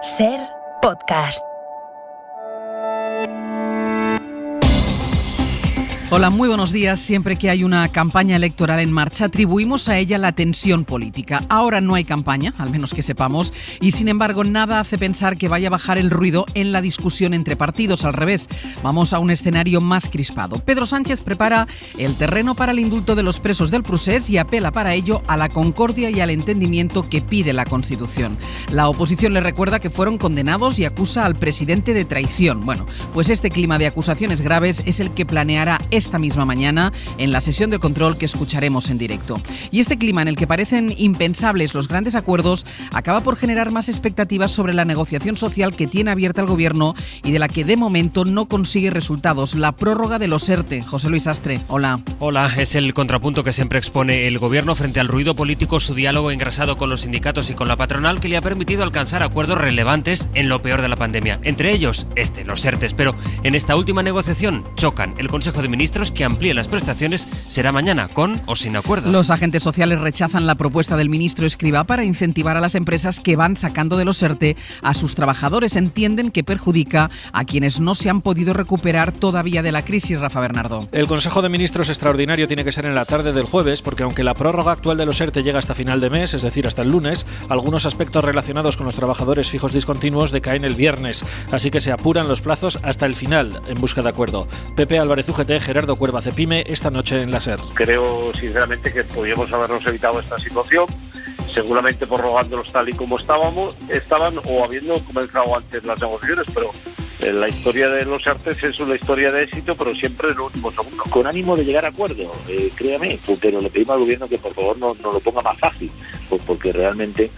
SER Podcast. Hola, muy buenos días. Siempre que hay una campaña electoral en marcha, atribuimos a ella la tensión política. Ahora no hay campaña, al menos que sepamos, y sin embargo nada hace pensar que vaya a bajar el ruido en la discusión entre partidos. Al revés, vamos a un escenario más crispado. Pedro Sánchez prepara el terreno para el indulto de los presos del Procés y apela para ello a la concordia y al entendimiento que pide la Constitución. La oposición le recuerda que fueron condenados y acusa al presidente de traición. Bueno, pues este clima de acusaciones graves es el que planeará esta misma mañana en la sesión de control que escucharemos en directo. Y este clima en el que parecen impensables los grandes acuerdos acaba por generar más expectativas sobre la negociación social que tiene abierta el Gobierno y de la que de momento no consigue resultados: la prórroga de los ERTE. José Luis Astre, hola. Hola, es el contrapunto que siempre expone el Gobierno frente al ruido político, su diálogo engrasado con los sindicatos y con la patronal, que le ha permitido alcanzar acuerdos relevantes en lo peor de la pandemia. Entre ellos, los ERTE. Pero en esta última negociación chocan. El Consejo de Ministros, que amplíe las prestaciones, será mañana, con o sin acuerdo. Los agentes sociales rechazan la propuesta del ministro Escrivá para incentivar a las empresas que van sacando de los ERTE a sus trabajadores. Entienden que perjudica a quienes no se han podido recuperar todavía de la crisis. Rafa Bernardo. El Consejo de Ministros extraordinario tiene que ser en la tarde del jueves, porque aunque la prórroga actual de los ERTE llega hasta final de mes, es decir, hasta el lunes, algunos aspectos relacionados con los trabajadores fijos discontinuos decaen el viernes. Así que se apuran los plazos hasta el final en busca de acuerdo. Pepe Álvarez UGT, Gerardo Cuerva Cepime, esta noche en la SER. Creo sinceramente que podríamos habernos evitado esta situación, seguramente prorrogándolos tal y como estaban o habiendo comenzado antes las negociaciones, pero la historia de los ERTE es una historia de éxito, pero siempre en el último segundo. Con ánimo de llegar a acuerdo, créame, pero le pedimos al Gobierno que por favor no lo ponga más fácil, porque realmente,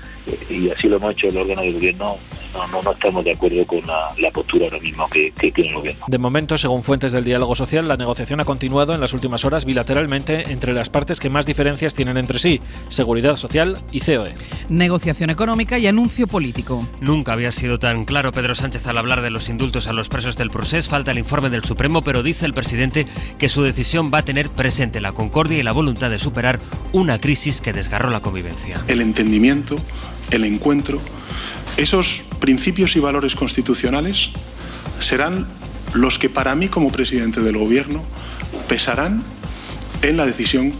y así lo hemos hecho el órgano del Gobierno, no estamos de acuerdo con la postura ahora mismo que tiene el Gobierno. De momento, según fuentes del diálogo social, la negociación ha continuado en las últimas horas bilateralmente entre las partes que más diferencias tienen entre sí: Seguridad Social y COE. Negociación económica y anuncio político. Nunca había sido tan claro Pedro Sánchez al hablar de los indultos a los presos del Procés. Falta el informe del Supremo, pero dice el presidente que su decisión va a tener presente la concordia y la voluntad de superar una crisis que desgarró la convivencia. El entendimiento, el encuentro, esos principios y valores constitucionales serán los que para mí como presidente del Gobierno pesarán en la decisión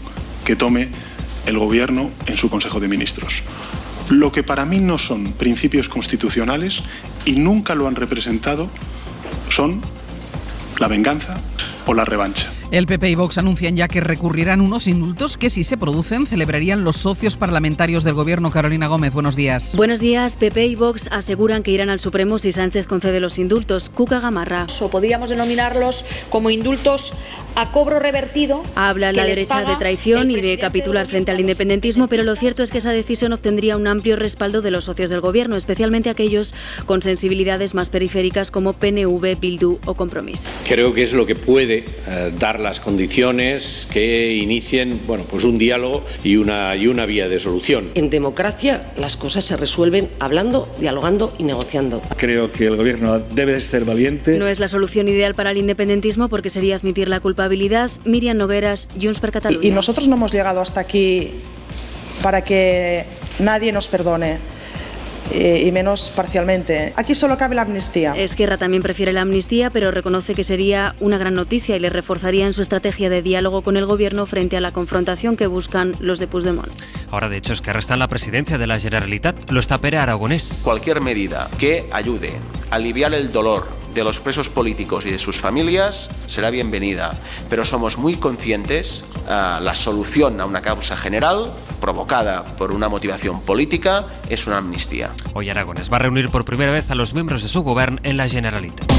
que tome el Gobierno en su Consejo de Ministros. Lo que para mí no son principios constitucionales y nunca lo han representado son la venganza o la revancha. El PP y Vox anuncian ya que recurrirán unos indultos que, si se producen, celebrarían los socios parlamentarios del Gobierno. Carolina Gómez, buenos días. Buenos días. PP y Vox aseguran que irán al Supremo si Sánchez concede los indultos. Cuca Gamarra. O podríamos denominarlos como indultos a cobro revertido. Habla la derecha de traición y de capitular frente al independentismo, pero lo cierto es que esa decisión obtendría un amplio respaldo de los socios del Gobierno, especialmente aquellos con sensibilidades más periféricas como PNV, Bildu o Compromís. Creo que es lo que puede dar las condiciones que inicien un diálogo y una vía de solución. En democracia las cosas se resuelven hablando, dialogando y negociando. Creo que el Gobierno debe de ser valiente. No es la solución ideal para el independentismo porque sería admitir la culpabilidad. Miriam Nogueras, Junts per Catalunya. Y nosotros no hemos llegado hasta aquí para que nadie nos perdone. Y menos parcialmente. Aquí solo cabe la amnistía. Esquerra también prefiere la amnistía, pero reconoce que sería una gran noticia y le reforzaría en su estrategia de diálogo con el Gobierno frente a la confrontación que buscan los de Puigdemont. Ahora, de hecho, Esquerra está en la presidencia de la Generalitat. Lo está Pere Aragonés. Cualquier medida que ayude a aliviar el dolor de los presos políticos y de sus familias será bienvenida, pero somos muy conscientes la solución a una causa general provocada por una motivación política es una amnistía. Hoy Aragonés va a reunir por primera vez a los miembros de su gobierno en la Generalitat.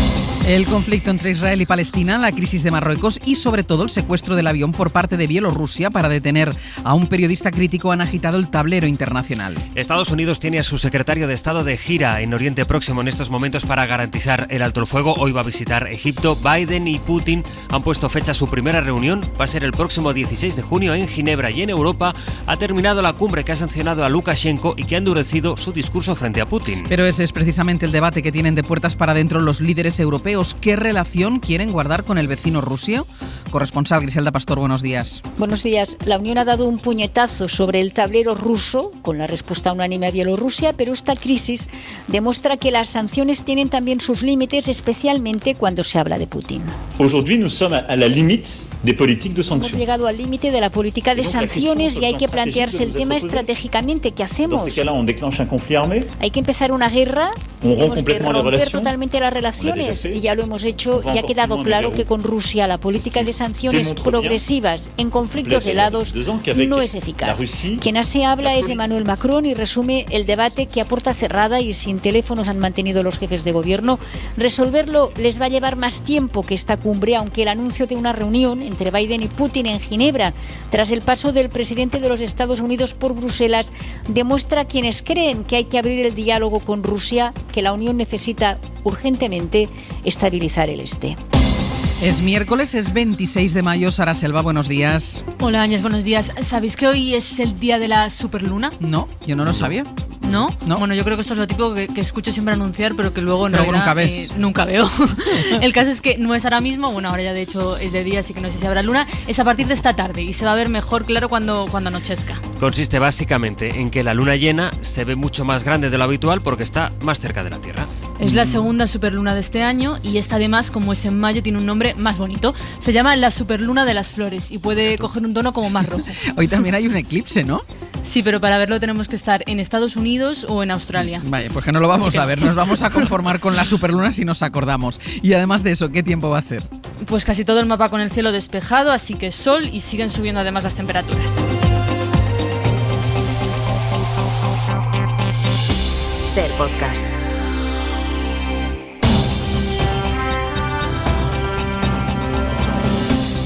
El conflicto entre Israel y Palestina, la crisis de Marruecos y sobre todo el secuestro del avión por parte de Bielorrusia para detener a un periodista crítico han agitado el tablero internacional. Estados Unidos tiene a su secretario de Estado de gira en Oriente Próximo en estos momentos para garantizar el alto el fuego. Hoy va a visitar Egipto. Biden y Putin han puesto fecha a su primera reunión. Va a ser el próximo 16 de junio en Ginebra. Y en Europa ha terminado la cumbre que ha sancionado a Lukashenko y que ha endurecido su discurso frente a Putin. Pero ese es precisamente el debate que tienen de puertas para adentro los líderes europeos. ¿Qué relación quieren guardar con el vecino Rusia? Corresponsal Griselda Pastor, buenos días. Buenos días. La Unión ha dado un puñetazo sobre el tablero ruso con la respuesta unánime a Bielorrusia, pero esta crisis demuestra que las sanciones tienen también sus límites, especialmente cuando se habla de Putin. Aujourd'hui, nous sommes à la limite des politiques de sanctions. Hemos llegado al límite de la política de sanciones y hay que plantearse el tema estratégicamente. ¿Qué hacemos? Hay que empezar una guerra, hemos de romper totalmente las relaciones y ya lo hemos hecho y ha quedado claro que con Rusia la política de sanciones progresivas en conflictos helados no es eficaz. Quien así habla es Emmanuel Macron y resume el debate que a puerta cerrada y sin teléfonos han mantenido los jefes de gobierno. Resolverlo les va a llevar más tiempo que esta cumbre, aunque el anuncio de una reunión entre Biden y Putin en Ginebra, tras el paso del presidente de los Estados Unidos por Bruselas, demuestra a quienes creen que hay que abrir el diálogo con Rusia que la Unión necesita urgentemente estabilizar el este. Es miércoles, es 26 de mayo. Sara Selva, buenos días. Hola, Áñez, buenos días. ¿Sabéis que hoy es el día de la superluna? No, yo no lo sabía. ¿No? Bueno, yo creo que esto es lo típico que escucho siempre anunciar, pero que luego en realidad nunca veo. El caso es que no es ahora mismo, bueno, ahora ya de hecho es de día, así que no sé si habrá luna. Es a partir de esta tarde y se va a ver mejor claro cuando anochezca. Consiste básicamente en que la luna llena se ve mucho más grande de lo habitual porque está más cerca de la Tierra. Es la segunda superluna de este año y esta además, como es en mayo, tiene un nombre más bonito. Se llama la superluna de las flores y puede coger un tono como más rojo. Hoy también hay un eclipse, ¿no? Sí, pero para verlo tenemos que estar en Estados Unidos o en Australia. Vaya, pues que no lo vamos a ver, nos vamos a conformar con la superluna si nos acordamos. Y además de eso, ¿qué tiempo va a hacer? Pues casi todo el mapa con el cielo despejado, así que sol y siguen subiendo además las temperaturas. Ser Podcast.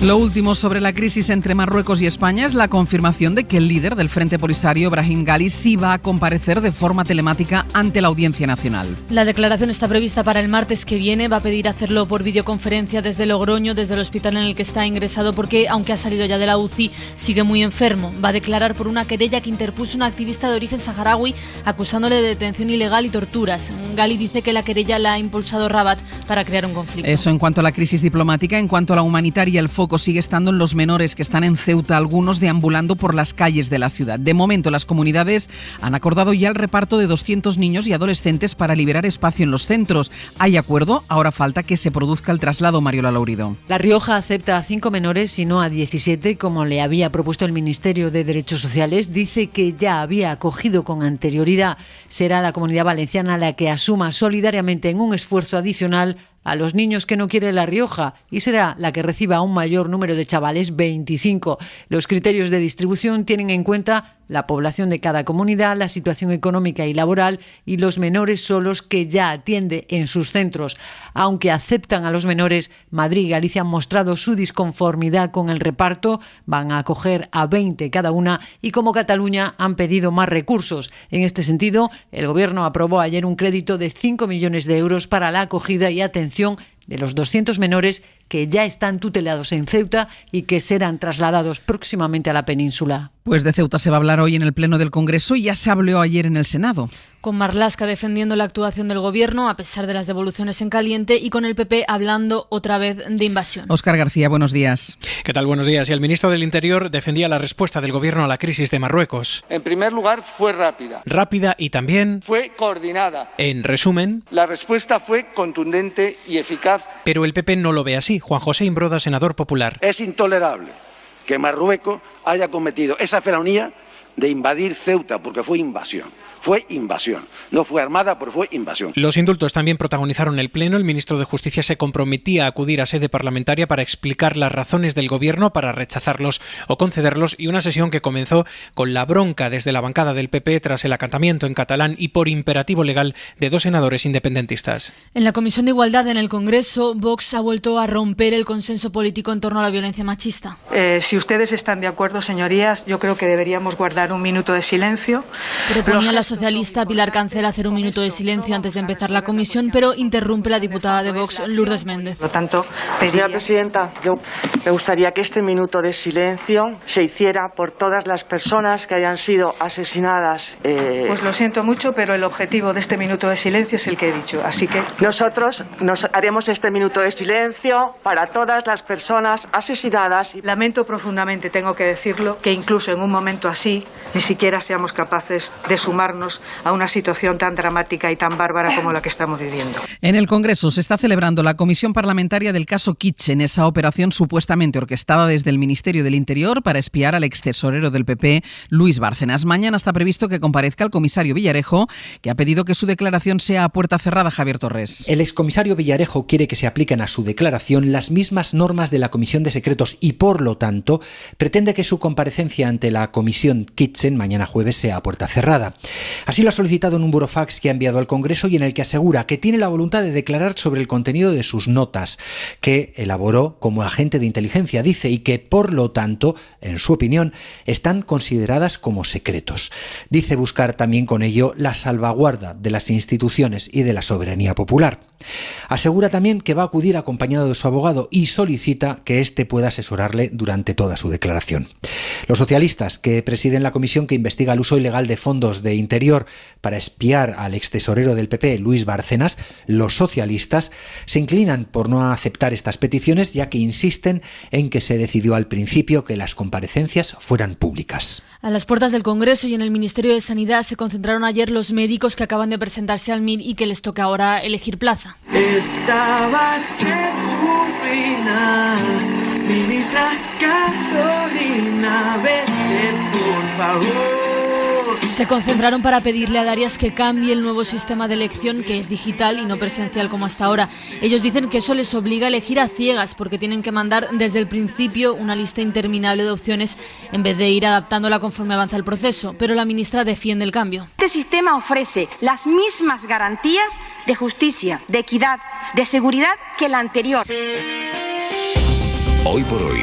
Lo último sobre la crisis entre Marruecos y España es la confirmación de que el líder del Frente Polisario, Brahim Ghali, sí va a comparecer de forma telemática ante la Audiencia Nacional. La declaración está prevista para el martes que viene. Va a pedir hacerlo por videoconferencia desde Logroño, desde el hospital en el que está ingresado, porque, aunque ha salido ya de la UCI, sigue muy enfermo. Va a declarar por una querella que interpuso una activista de origen saharaui acusándole de detención ilegal y torturas. Ghali dice que la querella la ha impulsado Rabat para crear un conflicto. Eso en cuanto a la crisis diplomática. En cuanto a la humanitaria, el foco sigue estando en los menores que están en Ceuta, algunos deambulando por las calles de la ciudad. De momento, las comunidades han acordado ya el reparto de 200 niños y adolescentes para liberar espacio en los centros. Hay acuerdo, ahora falta que se produzca el traslado. Mariola Laurido. La Rioja acepta a 5 menores y no a 17, como le había propuesto el Ministerio de Derechos Sociales. Dice que ya había acogido con anterioridad. Será la Comunidad Valenciana la que asuma solidariamente en un esfuerzo adicional a los niños que no quiere La Rioja y será la que reciba un mayor número de chavales, 25. Los criterios de distribución tienen en cuenta la población de cada comunidad, la situación económica y laboral y los menores solos que ya atiende en sus centros. Aunque aceptan a los menores, Madrid y Galicia han mostrado su disconformidad con el reparto, van a acoger a 20 cada una y como Cataluña han pedido más recursos. En este sentido, el Gobierno aprobó ayer un crédito de 5 millones de euros para la acogida y atención de los 200 menores que ya están tutelados en Ceuta y que serán trasladados próximamente a la península. Pues de Ceuta se va a hablar hoy en el Pleno del Congreso y ya se habló ayer en el Senado. Con Marlaska defendiendo la actuación del Gobierno a pesar de las devoluciones en caliente y con el PP hablando otra vez de invasión. Óscar García, buenos días. ¿Qué tal? Buenos días. Y el ministro del Interior defendía la respuesta del Gobierno a la crisis de Marruecos. En primer lugar, fue rápida. Rápida y también fue coordinada. En resumen, la respuesta fue contundente y eficaz. Pero el PP no lo ve así. Juan José Imbroda, senador popular. Es intolerable que Marruecos haya cometido esa felonía de invadir Ceuta, porque fue invasión. Fue invasión. No fue armada, pero fue invasión. Los indultos también protagonizaron el Pleno. El ministro de Justicia se comprometía a acudir a sede parlamentaria para explicar las razones del Gobierno para rechazarlos o concederlos, y una sesión que comenzó con la bronca desde la bancada del PP tras el acatamiento en catalán y por imperativo legal de 2 senadores independentistas. En la Comisión de Igualdad en el Congreso, Vox ha vuelto a romper el consenso político en torno a la violencia machista. Si ustedes están de acuerdo, señorías, yo creo que deberíamos guardar un minuto de silencio. Proponía la socialista Pilar Cancela hacer un minuto de silencio antes de empezar la comisión, pero interrumpe la diputada de Vox, Lourdes Méndez. Por lo tanto, señora presidenta, yo me gustaría que este minuto de silencio se hiciera por todas las personas que hayan sido asesinadas. Pues lo siento mucho, pero el objetivo de este minuto de silencio es el que he dicho, así que... Nosotros nos haremos este minuto de silencio para todas las personas asesinadas. Lamento profundamente, tengo que decirlo, que incluso en un momento así ni siquiera seamos capaces de sumarnos a una situación tan dramática y tan bárbara como la que estamos viviendo. En el Congreso se está celebrando la comisión parlamentaria del caso Kitchen, esa operación supuestamente orquestada desde el Ministerio del Interior para espiar al extesorero del PP, Luis Bárcenas. Mañana está previsto que comparezca el comisario Villarejo, que ha pedido que su declaración sea a puerta cerrada. Javier Torres. El excomisario Villarejo quiere que se apliquen a su declaración las mismas normas de la Comisión de Secretos y, por lo tanto, pretende que su comparecencia ante la comisión Kitchen mañana jueves sea a puerta cerrada. Así lo ha solicitado en un burofax que ha enviado al Congreso y en el que asegura que tiene la voluntad de declarar sobre el contenido de sus notas, que elaboró como agente de inteligencia, dice, y que, por lo tanto, en su opinión, están consideradas como secretos. Dice buscar también con ello la salvaguarda de las instituciones y de la soberanía popular. Asegura también que va a acudir acompañado de su abogado y solicita que éste pueda asesorarle durante toda su declaración. Los socialistas, que presiden la comisión que investiga el uso ilegal de fondos de Interior para espiar al extesorero del PP, Luis Bárcenas, los socialistas se inclinan por no aceptar estas peticiones, ya que insisten en que se decidió al principio que las comparecencias fueran públicas. A las puertas del Congreso y en el Ministerio de Sanidad se concentraron ayer los médicos que acaban de presentarse al MIR y que les toca ahora elegir plaza. Estabas en su ruina, ministra Carolina, vete por favor. Se concentraron para pedirle a Darias que cambie el nuevo sistema de elección, que es digital y no presencial como hasta ahora. Ellos dicen que eso les obliga a elegir a ciegas porque tienen que mandar desde el principio una lista interminable de opciones en vez de ir adaptándola conforme avanza el proceso. Pero la ministra defiende el cambio. Este sistema ofrece las mismas garantías de justicia, de equidad, de seguridad que el anterior. Hoy por hoy,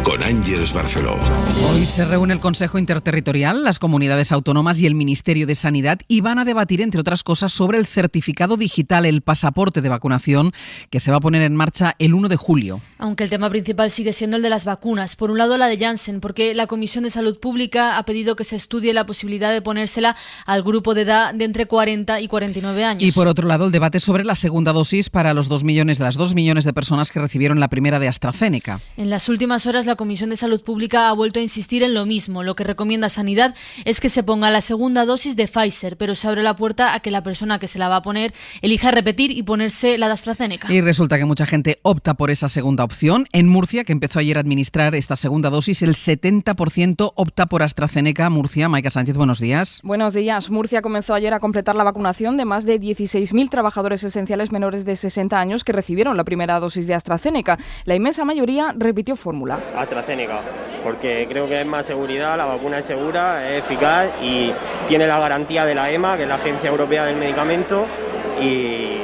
con Ángeles Barceló. Hoy se reúne el Consejo Interterritorial, las comunidades autónomas y el Ministerio de Sanidad y van a debatir, entre otras cosas, sobre el certificado digital, el pasaporte de vacunación, que se va a poner en marcha el 1 de julio. Aunque el tema principal sigue siendo el de las vacunas. Por un lado, la de Janssen, porque la Comisión de Salud Pública ha pedido que se estudie la posibilidad de ponérsela al grupo de edad de entre 40 y 49 años. Y por otro lado, el debate sobre la segunda dosis para las 2 millones de personas que recibieron la primera de AstraZeneca. En las últimas horas, la Comisión de Salud Pública ha vuelto a insistir en lo mismo. Lo que recomienda Sanidad es que se ponga la segunda dosis de Pfizer, pero se abre la puerta a que la persona que se la va a poner elija repetir y ponerse la de AstraZeneca. Y resulta que mucha gente opta por esa segunda opción. En Murcia, que empezó ayer a administrar esta segunda dosis, el 70% opta por AstraZeneca. Murcia, Maica Sánchez, buenos días. Buenos días. Murcia comenzó ayer a completar la vacunación de más de 16.000 trabajadores esenciales menores de 60 años que recibieron la primera dosis de AstraZeneca. La inmensa mayoría repitió fórmula. AstraZeneca, porque creo que es más seguridad, la vacuna es segura, es eficaz y tiene la garantía de la EMA, que es la Agencia Europea del Medicamento, y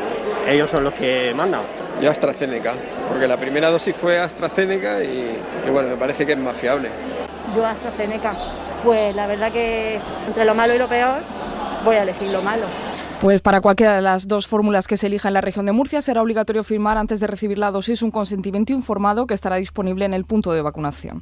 ellos son los que mandan. Yo AstraZeneca, porque la primera dosis fue AstraZeneca y bueno, me parece que es más fiable. Yo AstraZeneca, pues la verdad que entre lo malo y lo peor voy a elegir lo malo. Pues para cualquiera de las dos fórmulas que se elija en la región de Murcia será obligatorio firmar antes de recibir la dosis un consentimiento informado que estará disponible en el punto de vacunación.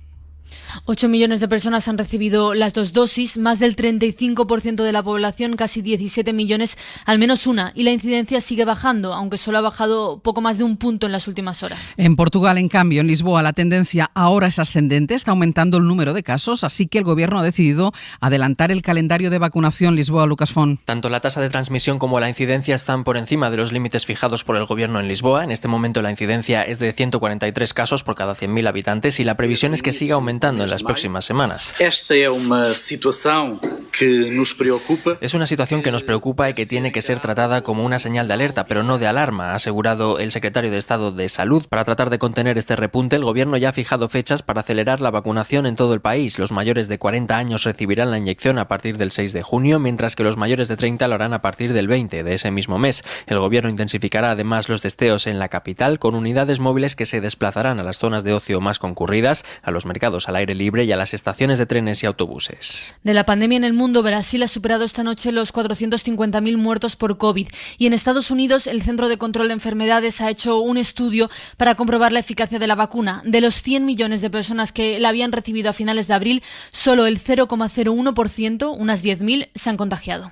8 millones de personas han recibido las dos dosis, más del 35% de la población, casi 17 millones, al menos una. Y la incidencia sigue bajando, aunque solo ha bajado poco más de un punto en las últimas horas. En Portugal, en cambio, en Lisboa, la tendencia ahora es ascendente, está aumentando el número de casos, así que el gobierno ha decidido adelantar el calendario de vacunación. Lisboa, Lucas Font. Tanto la tasa de transmisión como la incidencia están por encima de los límites fijados por el gobierno en Lisboa. En este momento la incidencia es de 143 casos por cada 100.000 habitantes y la previsión es que siga aumentando en las próximas semanas. Esta es una situación que nos preocupa. Es una situación que nos preocupa y que tiene que ser tratada como una señal de alerta, pero no de alarma, ha asegurado el secretario de Estado de Salud. Para tratar de contener este repunte, el gobierno ya ha fijado fechas para acelerar la vacunación en todo el país. Los mayores de 40 años recibirán la inyección a partir del 6 de junio, mientras que los mayores de 30 lo harán a partir del 20 de ese mismo mes. El gobierno intensificará además los testeos en la capital con unidades móviles que se desplazarán a las zonas de ocio más concurridas, a los mercados al aire libre y a las estaciones de trenes y autobuses. De la pandemia en el mundo, Brasil ha superado esta noche los 450.000 muertos por COVID. Y en Estados Unidos, el Centro de Control de Enfermedades ha hecho un estudio para comprobar la eficacia de la vacuna. De los 100 millones de personas que la habían recibido a finales de abril, solo el 0,01%, unas 10.000, se han contagiado.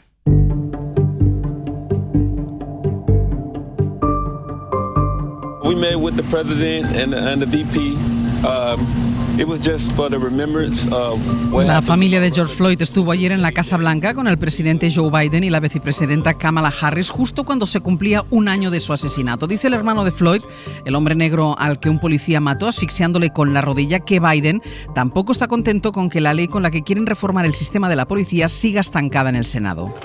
We met with the president and the VP. La familia de George Floyd estuvo ayer en la Casa Blanca con el presidente Joe Biden y la vicepresidenta Kamala Harris justo cuando se cumplía un año de su asesinato. Dice el hermano de Floyd, el hombre negro al que un policía mató asfixiándole con la rodilla, que Biden tampoco está contento con que la ley con la que quieren reformar el sistema de la policía siga estancada en el Senado.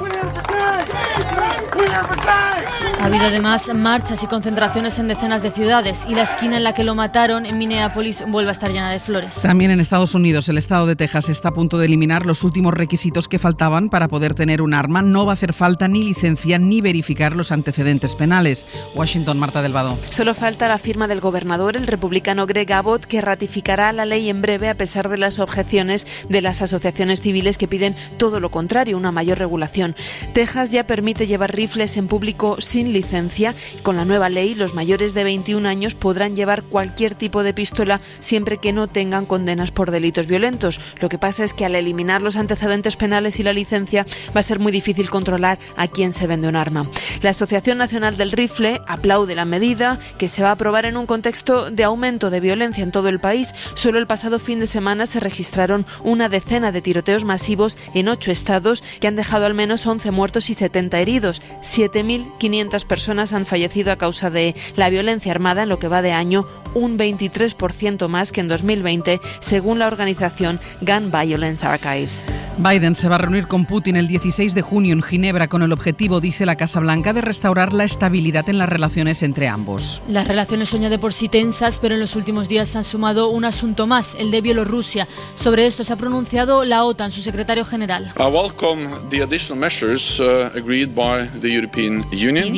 Ha habido además marchas y concentraciones en decenas de ciudades y la esquina en la que lo mataron, en Minneapolis, vuelve a estar llena de flores. También en Estados Unidos, el estado de Texas está a punto de eliminar los últimos requisitos que faltaban para poder tener un arma. No va a hacer falta ni licencia ni verificar los antecedentes penales. Washington, Marta del Vado. Solo falta la firma del gobernador, el republicano Greg Abbott, que ratificará la ley en breve a pesar de las objeciones de las asociaciones civiles que piden todo lo contrario, una mayor regulación. Texas ya permite llevar rifles en público sin licencia. Con la nueva ley, los mayores de 21 años podrán llevar cualquier tipo de pistola siempre que no tengan condenas por delitos violentos. Lo que pasa es que al eliminar los antecedentes penales y la licencia va a ser muy difícil controlar a quién se vende un arma. La Asociación Nacional del Rifle aplaude la medida, que se va a aprobar en un contexto de aumento de violencia en todo el país. Solo el pasado fin de semana se registraron una decena de tiroteos masivos en 8 estados que han dejado al menos 11 muertos y 70 heridos. 7.500 personas han fallecido a causa de la violencia armada en lo que va de año, un 23% más que en 2020, según la organización Gun Violence Archives. Biden se va a reunir con Putin el 16 de junio en Ginebra con el objetivo, dice la Casa Blanca, de restaurar la estabilidad en las relaciones entre ambos. Las relaciones son ya de por sí tensas, pero en los últimos días se han sumado un asunto más, el de Bielorrusia. Sobre esto se ha pronunciado la OTAN, su secretario general.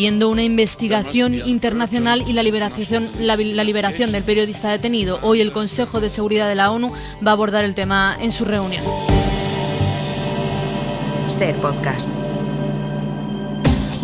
Pidiendo una investigación internacional y la liberación del periodista detenido. Hoy el Consejo de Seguridad de la ONU va a abordar el tema en su reunión. Ser Podcast.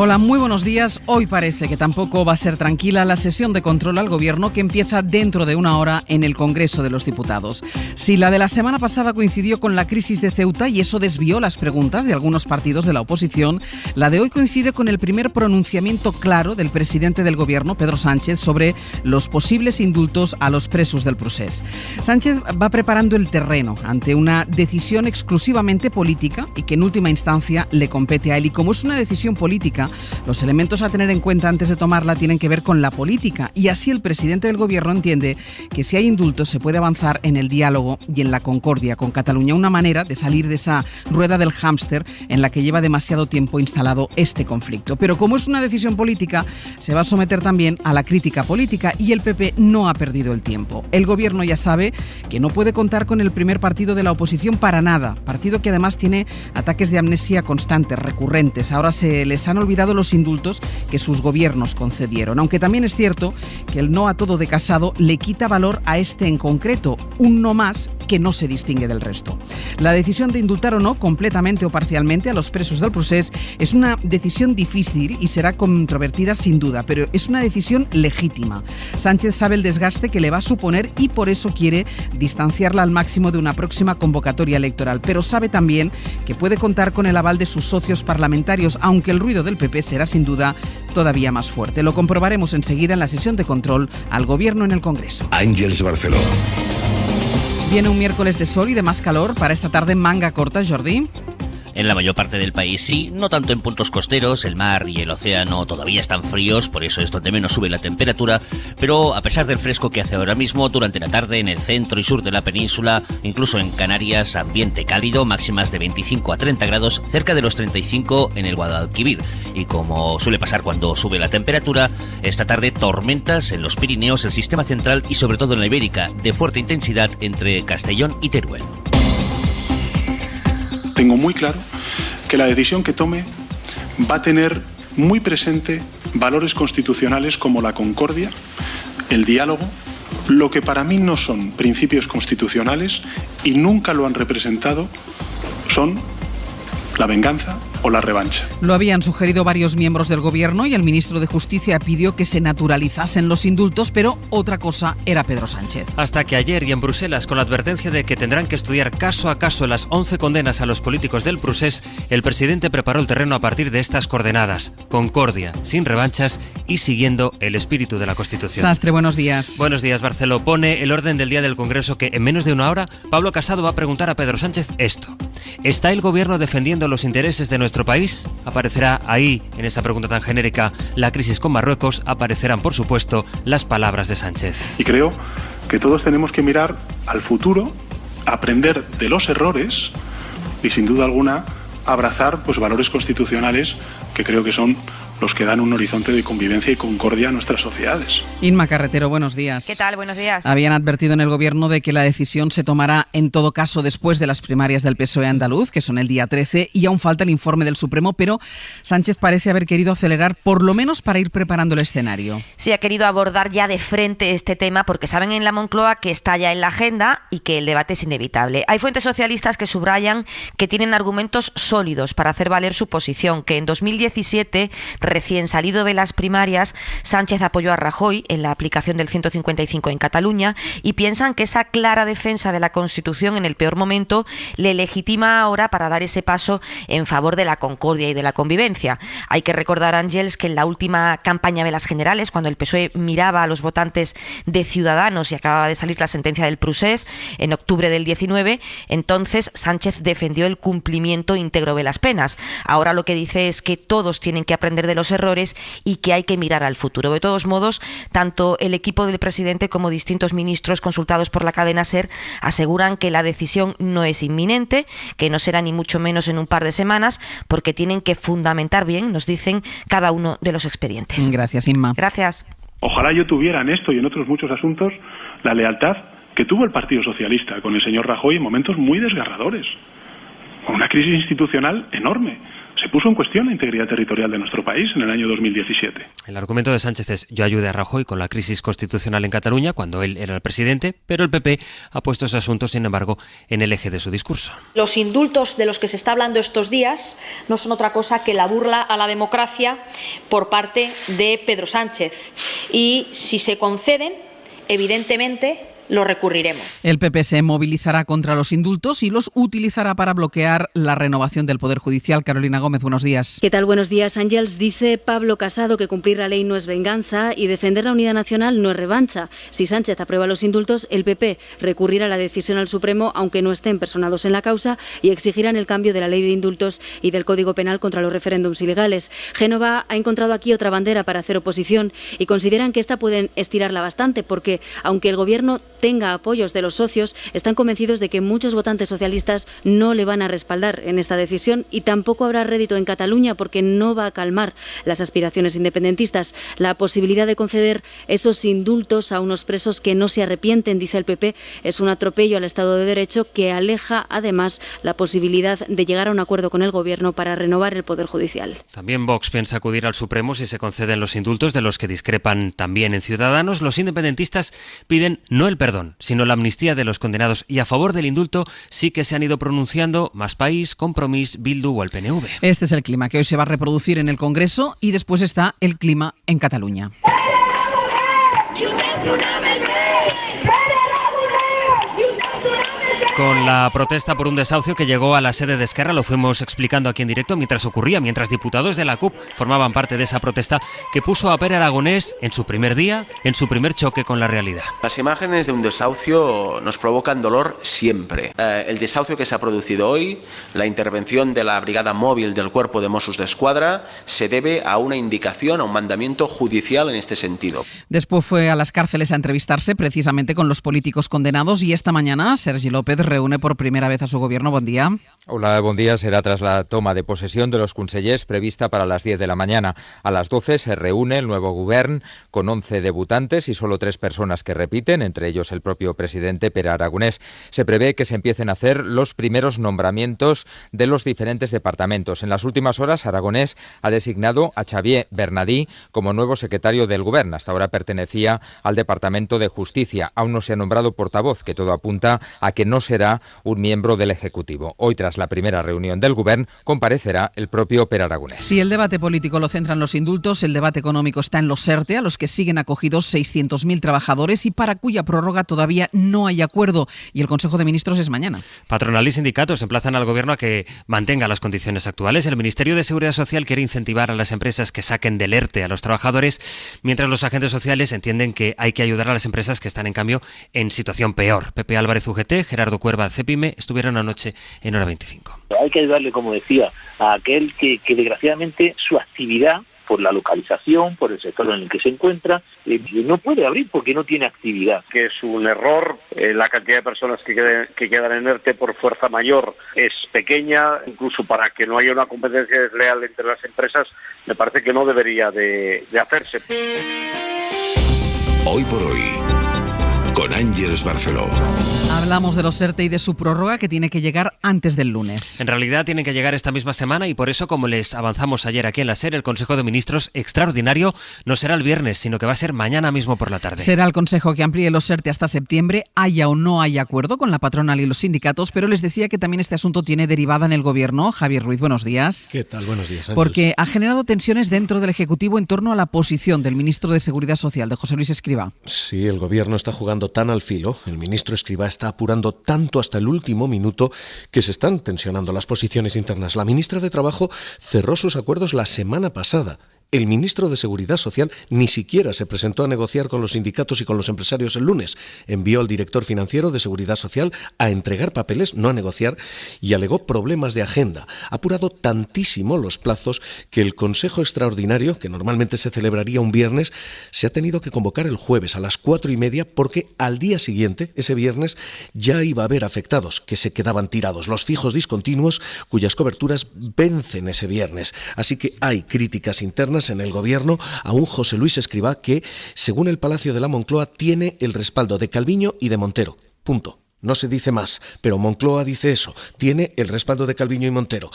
Hola, muy buenos días. Hoy parece que tampoco va a ser tranquila la sesión de control al Gobierno que empieza dentro de una hora en el Congreso de los Diputados. Si la de la semana pasada coincidió con la crisis de Ceuta y eso desvió las preguntas de algunos partidos de la oposición, la de hoy coincide con el primer pronunciamiento claro del presidente del Gobierno, Pedro Sánchez, sobre los posibles indultos a los presos del Procés. Sánchez va preparando el terreno ante una decisión exclusivamente política y que en última instancia le compete a él. Y como es una decisión política, los elementos a tener en cuenta antes de tomarla tienen que ver con la política, y así el presidente del Gobierno entiende que si hay indultos se puede avanzar en el diálogo y en la concordia con Cataluña, una manera de salir de esa rueda del hámster en la que lleva demasiado tiempo instalado este conflicto. Pero como es una decisión política, se va a someter también a la crítica política, y el PP no ha perdido el tiempo. El Gobierno ya sabe que no puede contar con el primer partido de la oposición para nada, partido que además tiene ataques de amnesia constantes, recurrentes. Ahora se les han olvidado los indultos que sus gobiernos concedieron, aunque también es cierto que el no a todo de Casado le quita valor a este en concreto, un no más que no se distingue del resto. La decisión de indultar o no, completamente o parcialmente, a los presos del Procés es una decisión difícil y será controvertida sin duda, pero es una decisión legítima. Sánchez sabe el desgaste que le va a suponer y por eso quiere distanciarla al máximo de una próxima convocatoria electoral, pero sabe también que puede contar con el aval de sus socios parlamentarios, aunque el ruido del PP será sin duda todavía más fuerte. Lo comprobaremos enseguida en la sesión de control al Gobierno en el Congreso. Ángeles Barceló. Viene un miércoles de sol y de más calor. Para esta tarde manga corta, Jordi. En la mayor parte del país sí, no tanto en puntos costeros, el mar y el océano todavía están fríos, por eso es donde menos sube la temperatura, pero a pesar del fresco que hace ahora mismo, durante la tarde en el centro y sur de la península, incluso en Canarias, ambiente cálido, máximas de 25 a 30 grados, cerca de los 35 en el Guadalquivir. Y como suele pasar cuando sube la temperatura, esta tarde tormentas en los Pirineos, el sistema central y sobre todo en la Ibérica, de fuerte intensidad entre Castellón y Teruel. Tengo muy claro que la decisión que tome va a tener muy presente valores constitucionales como la concordia, el diálogo, Lo que para mí no son principios constitucionales y nunca lo han representado son la venganza o la revancha. Lo habían sugerido varios miembros del gobierno y el ministro de Justicia pidió que se naturalizasen los indultos, pero otra cosa era Pedro Sánchez. Hasta que ayer y en Bruselas, con la advertencia de que tendrán que estudiar caso a caso las 11 condenas a los políticos del procés, el presidente preparó el terreno a partir de estas coordenadas: concordia, sin revanchas y siguiendo el espíritu de la Constitución. Sastre, buenos días. Buenos días, Barceló. Pone el orden del día del Congreso que en menos de una hora Pablo Casado va a preguntar a Pedro Sánchez esto: ¿está el gobierno defendiendo los intereses de nuestro país? Aparecerá ahí, en esa pregunta tan genérica, la crisis con Marruecos. Aparecerán, por supuesto, las palabras de Sánchez. Y creo que todos tenemos que mirar al futuro, aprender de los errores y, sin duda alguna, abrazar valores constitucionales que creo que son los que dan un horizonte de convivencia y concordia a nuestras sociedades. Inma Carretero, buenos días. ¿Qué tal? Buenos días. Habían advertido en el gobierno de que la decisión se tomará en todo caso después de las primarias del PSOE andaluz, que son el día 13, y aún falta el informe del Supremo, pero Sánchez parece haber querido acelerar, por lo menos para ir preparando el escenario. Sí, ha querido abordar ya de frente este tema porque saben en la Moncloa que está ya en la agenda y que el debate es inevitable. Hay fuentes socialistas que subrayan que tienen argumentos sólidos para hacer valer su posición, que en 2017, recién salido de las primarias, Sánchez apoyó a Rajoy en la aplicación del 155 en Cataluña y piensan que esa clara defensa de la Constitución en el peor momento le legitima ahora para dar ese paso en favor de la concordia y de la convivencia. Hay que recordar, Ángels, que en la última campaña de las generales, cuando el PSOE miraba a los votantes de Ciudadanos y acababa de salir la sentencia del procés en octubre del 19, entonces Sánchez defendió el cumplimiento íntegro de las penas. Ahora lo que dice es que todos tienen que aprender de los errores y que hay que mirar al futuro. De todos modos, tanto el equipo del presidente como distintos ministros consultados por la cadena SER aseguran que la decisión no es inminente, que no será ni mucho menos en un par de semanas, porque tienen que fundamentar bien, nos dicen, cada uno de los expedientes. Gracias, Inma. Gracias. Ojalá yo tuviera en esto y en otros muchos asuntos la lealtad que tuvo el Partido Socialista con el señor Rajoy en momentos muy desgarradores, con una crisis institucional enorme. Se puso en cuestión la integridad territorial de nuestro país en el año 2017. El argumento de Sánchez es: yo ayudé a Rajoy con la crisis constitucional en Cataluña cuando él era el presidente, pero el PP ha puesto ese asunto, sin embargo, en el eje de su discurso. Los indultos de los que se está hablando estos días no son otra cosa que la burla a la democracia por parte de Pedro Sánchez. Y si se conceden, evidentemente lo recurriremos. El PP se movilizará contra los indultos y los utilizará para bloquear la renovación del Poder Judicial. Carolina Gómez, buenos días. ¿Qué tal? Buenos días, Ángels. Dice Pablo Casado que cumplir la ley no es venganza y defender la unidad nacional no es revancha. Si Sánchez aprueba los indultos, el PP recurrirá la decisión al Supremo, aunque no estén personados en la causa, y exigirán el cambio de la ley de indultos y del Código Penal contra los referéndums ilegales. Génova ha encontrado aquí otra bandera para hacer oposición y consideran que esta pueden estirarla bastante porque, aunque el Gobierno tenga apoyos de los socios, están convencidos de que muchos votantes socialistas no le van a respaldar en esta decisión y tampoco habrá rédito en Cataluña porque no va a calmar las aspiraciones independentistas. La posibilidad de conceder esos indultos a unos presos que no se arrepienten, dice el PP, es un atropello al Estado de Derecho que aleja además la posibilidad de llegar a un acuerdo con el Gobierno para renovar el Poder Judicial. También Vox piensa acudir al Supremo si se conceden los indultos, de los que discrepan también en Ciudadanos. Los independentistas piden no el perdón, sino la amnistía de los condenados, y a favor del indulto sí que se han ido pronunciando Más País, Compromís, Bildu o el PNV. Este es el clima que hoy se va a reproducir en el Congreso y después está el clima en Cataluña. Con la protesta por un desahucio que llegó a la sede de Esquerra, lo fuimos explicando aquí en directo mientras ocurría, mientras diputados de la CUP formaban parte de esa protesta que puso a Pere Aragonés en su primer día, en su primer choque con la realidad. Las imágenes de un desahucio nos provocan dolor siempre. El desahucio que se ha producido hoy, la intervención de la Brigada Móvil del Cuerpo de Mossos d'Esquadra, se debe a una indicación, a un mandamiento judicial en este sentido. Después fue a las cárceles a entrevistarse precisamente con los políticos condenados y esta mañana Sergi López reúne por primera vez a su gobierno. Buen día. Hola, buen día. Será tras la toma de posesión de los consellers prevista para las 10 de la mañana. A las 12 se reúne el nuevo govern con 11 debutantes y solo 3 personas que repiten, entre ellos el propio presidente Pere Aragonés. Se prevé que se empiecen a hacer los primeros nombramientos de los diferentes departamentos. En las últimas horas, Aragonés ha designado a Xavier Bernadí como nuevo secretario del govern. Hasta ahora pertenecía al Departamento de Justicia. Aún no se ha nombrado portavoz, que todo apunta a que no será un miembro del Ejecutivo. Hoy, tras la primera reunión del govern, comparecerá el propio Pere Aragonés. Si el debate político lo centran los indultos, el debate económico está en los ERTE, a los que siguen acogidos 600.000 trabajadores y para cuya prórroga todavía no hay acuerdo. Y el Consejo de Ministros es mañana. Patronal y sindicatos emplazan al Gobierno a que mantenga las condiciones actuales. El Ministerio de Seguridad Social quiere incentivar a las empresas que saquen del ERTE a los trabajadores, mientras los agentes sociales entienden que hay que ayudar a las empresas que están, en cambio, en situación peor. Pepe Álvarez, UGT, Gerardo Cuerva, CEPIME, estuvieron anoche en Hora 25. Hay que ayudarle, como decía, a aquel que desgraciadamente su actividad, por la localización, por el sector en el que se encuentra, no puede abrir porque no tiene actividad. Que es un error, la cantidad de personas que quedan en ERTE por fuerza mayor es pequeña, incluso para que no haya una competencia desleal entre las empresas, me parece que no debería de hacerse. Hoy por hoy, con Ángeles Barceló. Hablamos de los ERTE y de su prórroga, que tiene que llegar antes del lunes. En realidad tienen que llegar esta misma semana y por eso, como les avanzamos ayer aquí en la SER, el Consejo de Ministros extraordinario no será el viernes, sino que va a ser mañana mismo por la tarde. Será el Consejo que amplíe los ERTE hasta septiembre, haya o no haya acuerdo con la patronal y los sindicatos, pero les decía que también este asunto tiene derivada en el Gobierno. Javier Ruiz, buenos días. ¿Qué tal? Buenos días, Ángeles. Porque ha generado tensiones dentro del Ejecutivo en torno a la posición del ministro de Seguridad Social, de José Luis Escrivá. Sí, el Gobierno está jugando tan al filo, el ministro Escrivá está apurando tanto hasta el último minuto que se están tensionando las posiciones internas. La ministra de Trabajo cerró sus acuerdos la semana pasada. El ministro de Seguridad Social ni siquiera se presentó a negociar con los sindicatos y con los empresarios el lunes. Envió al director financiero de Seguridad Social a entregar papeles, no a negociar, y alegó problemas de agenda. Ha apurado tantísimo los plazos que el Consejo Extraordinario, que normalmente se celebraría un viernes, se ha tenido que convocar el jueves a las 4:30 porque al día siguiente, ese viernes, ya iba a haber afectados que se quedaban tirados, los fijos discontinuos cuyas coberturas vencen ese viernes. Así que hay críticas internas en el Gobierno a un José Luis Escrivá que, según el Palacio de la Moncloa, tiene el respaldo de Calviño y de Montero. Punto. No se dice más, pero Moncloa dice eso, tiene el respaldo de Calviño y Montero.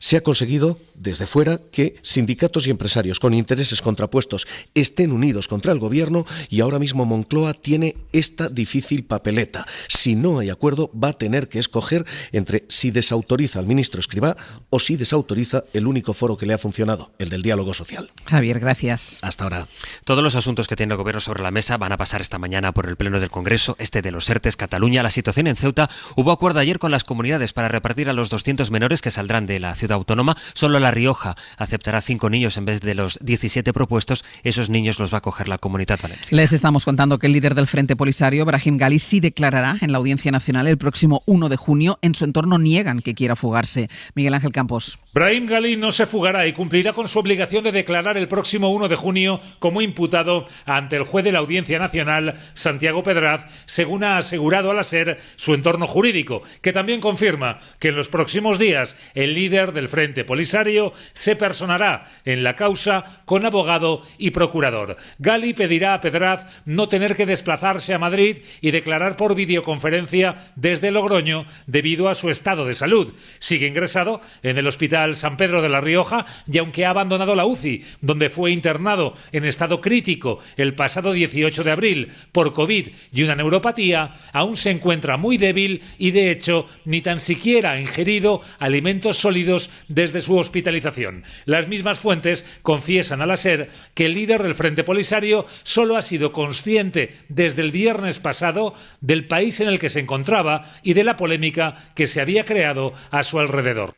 Se ha conseguido, desde fuera, que sindicatos y empresarios con intereses contrapuestos estén unidos contra el Gobierno y ahora mismo Moncloa tiene esta difícil papeleta. Si no hay acuerdo, va a tener que escoger entre si desautoriza al ministro Escrivá o si desautoriza el único foro que le ha funcionado, el del diálogo social. Javier, gracias. Hasta ahora. Todos los asuntos que tiene el Gobierno sobre la mesa van a pasar esta mañana por el Pleno del Congreso, de los ERTE, Cataluña, la situación en Ceuta. Hubo acuerdo ayer con las comunidades para repartir a los 200 menores que saldrán de la ciudad autónoma. Solo La Rioja aceptará 5 niños en vez de los 17 propuestos. Esos niños los va a acoger la Comunitat Valenciana. Les estamos contando que el líder del Frente Polisario, Brahim Gali, sí declarará en la Audiencia Nacional el próximo 1 de junio. En su entorno niegan que quiera fugarse. Miguel Ángel Campos. Brahim Gali no se fugará y cumplirá con su obligación de declarar el próximo 1 de junio como imputado ante el juez de la Audiencia Nacional, Santiago Pedraz, según ha asegurado a la SER su entorno jurídico, que también confirma que en los próximos días el líder del Frente Polisario se personará en la causa con abogado y procurador. Gali pedirá a Pedraz no tener que desplazarse a Madrid y declarar por videoconferencia desde Logroño debido a su estado de salud. Sigue ingresado en el Hospital San Pedro de La Rioja y aunque ha abandonado la UCI, donde fue internado en estado crítico el pasado 18 de abril por COVID y una neuropatía, aún se encuentra muy débil y de hecho ni tan siquiera ha ingerido alimentos sólidos desde su hospitalización. Las mismas fuentes confiesan a la SER que el líder del Frente Polisario solo ha sido consciente desde el viernes pasado del país en el que se encontraba y de la polémica que se había creado a su alrededor.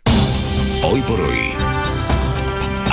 Hoy por hoy,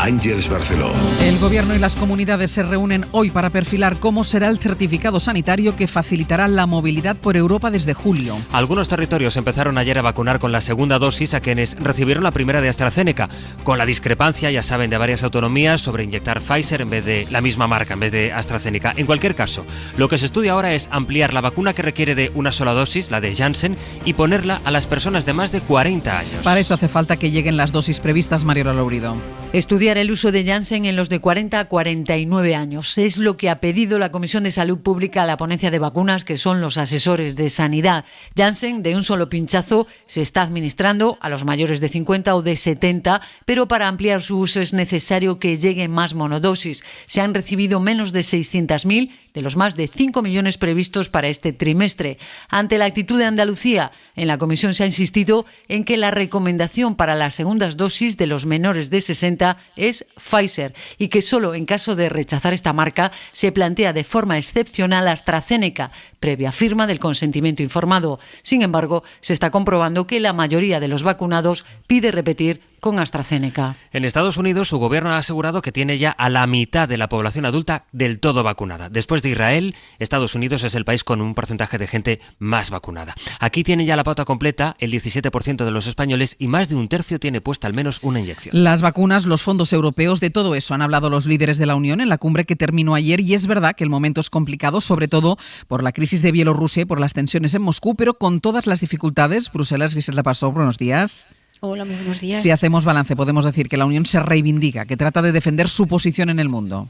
Ángeles Barceló. El Gobierno y las comunidades se reúnen hoy para perfilar cómo será el certificado sanitario que facilitará la movilidad por Europa desde julio. Algunos territorios empezaron ayer a vacunar con la segunda dosis a quienes recibieron la primera de AstraZeneca, con la discrepancia, ya saben, de varias autonomías sobre inyectar Pfizer en vez de la misma marca, en vez de AstraZeneca. En cualquier caso, lo que se estudia ahora es ampliar la vacuna que requiere de una sola dosis, la de Janssen, y ponerla a las personas de más de 40 años. Para eso hace falta que lleguen las dosis previstas, Mariola Lourido. Estudiar el uso de Janssen en los de 40 a 49 años es lo que ha pedido la Comisión de Salud Pública a la ponencia de vacunas, que son los asesores de sanidad. Janssen, de un solo pinchazo, se está administrando a los mayores de 50 o de 70, pero para ampliar su uso es necesario que lleguen más monodosis. Se han recibido menos de 600.000 de los más de 5 millones previstos para este trimestre. Ante la actitud de Andalucía, en la Comisión se ha insistido en que la recomendación para las segundas dosis de los menores de 60 es Pfizer y que solo en caso de rechazar esta marca se plantea de forma excepcional AstraZeneca, previa firma del consentimiento informado. Sin embargo, se está comprobando que la mayoría de los vacunados pide repetir con AstraZeneca. En Estados Unidos, su gobierno ha asegurado que tiene ya a la mitad de la población adulta del todo vacunada. Después de Israel, Estados Unidos es el país con un porcentaje de gente más vacunada. Aquí tiene ya la pauta completa el 17% de los españoles y más de un tercio tiene puesta al menos una inyección. Las vacunas, los fondos europeos, de todo eso han hablado los líderes de la Unión en la cumbre que terminó ayer, y es verdad que el momento es complicado, sobre todo por la crisis de Bielorrusia y por las tensiones en Moscú, pero con todas las dificultades. Bruselas, Griselda Pastor, buenos días. Hola, muy buenos días. Si hacemos balance, podemos decir que la Unión se reivindica, que trata de defender su posición en el mundo.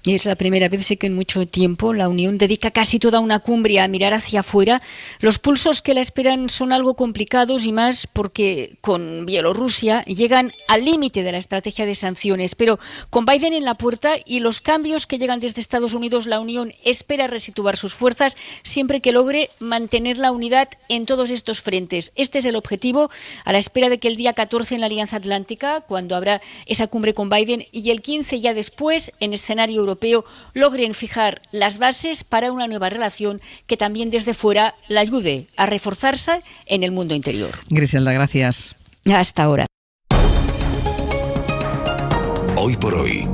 Y es la primera vez que en mucho tiempo la Unión dedica casi toda una cumbre a mirar hacia afuera. Los pulsos que la esperan son algo complicados, y más porque con Bielorrusia llegan al límite de la estrategia de sanciones. Pero con Biden en la puerta y los cambios que llegan desde Estados Unidos, la Unión espera resituar sus fuerzas siempre que logre mantener la unidad en todos estos frentes. Este es el objetivo, a la espera de que el día 14 en la Alianza Atlántica, cuando habrá esa cumbre con Biden, y el 15 ya después, en escenario europeo, logren fijar las bases para una nueva relación que también desde fuera la ayude a reforzarse en el mundo interior. Griselda, gracias. Hasta ahora. Hoy por hoy,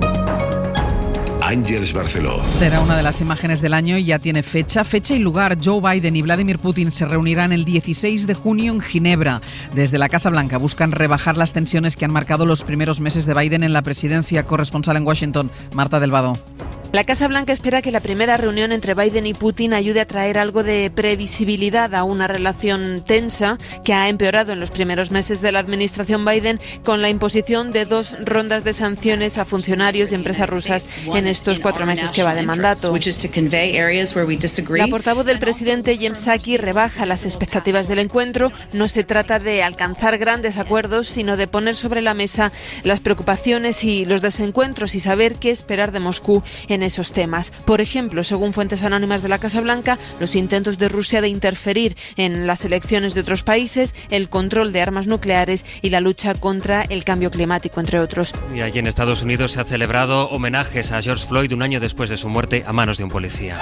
Ángeles Barceló. Será una de las imágenes del año y ya tiene fecha y lugar. Joe Biden y Vladimir Putin se reunirán el 16 de junio en Ginebra. Desde la Casa Blanca buscan rebajar las tensiones que han marcado los primeros meses de Biden en la presidencia. Corresponsal en Washington, Marta Delvado. La Casa Blanca espera que la primera reunión entre Biden y Putin ayude a traer algo de previsibilidad a una relación tensa que ha empeorado en los primeros meses de la administración Biden, con la imposición de 2 rondas de sanciones a funcionarios y empresas rusas en estos 4 meses que va de mandato. La portavoz del presidente, Jen Psaki, rebaja las expectativas del encuentro. No se trata de alcanzar grandes acuerdos, sino de poner sobre la mesa las preocupaciones y los desencuentros y saber qué esperar de Moscú en esos temas. Por ejemplo, según fuentes anónimas de la Casa Blanca, los intentos de Rusia de interferir en las elecciones de otros países, el control de armas nucleares y la lucha contra el cambio climático, entre otros. Y allí en Estados Unidos se ha celebrado homenajes a George Floyd un año después de su muerte a manos de un policía.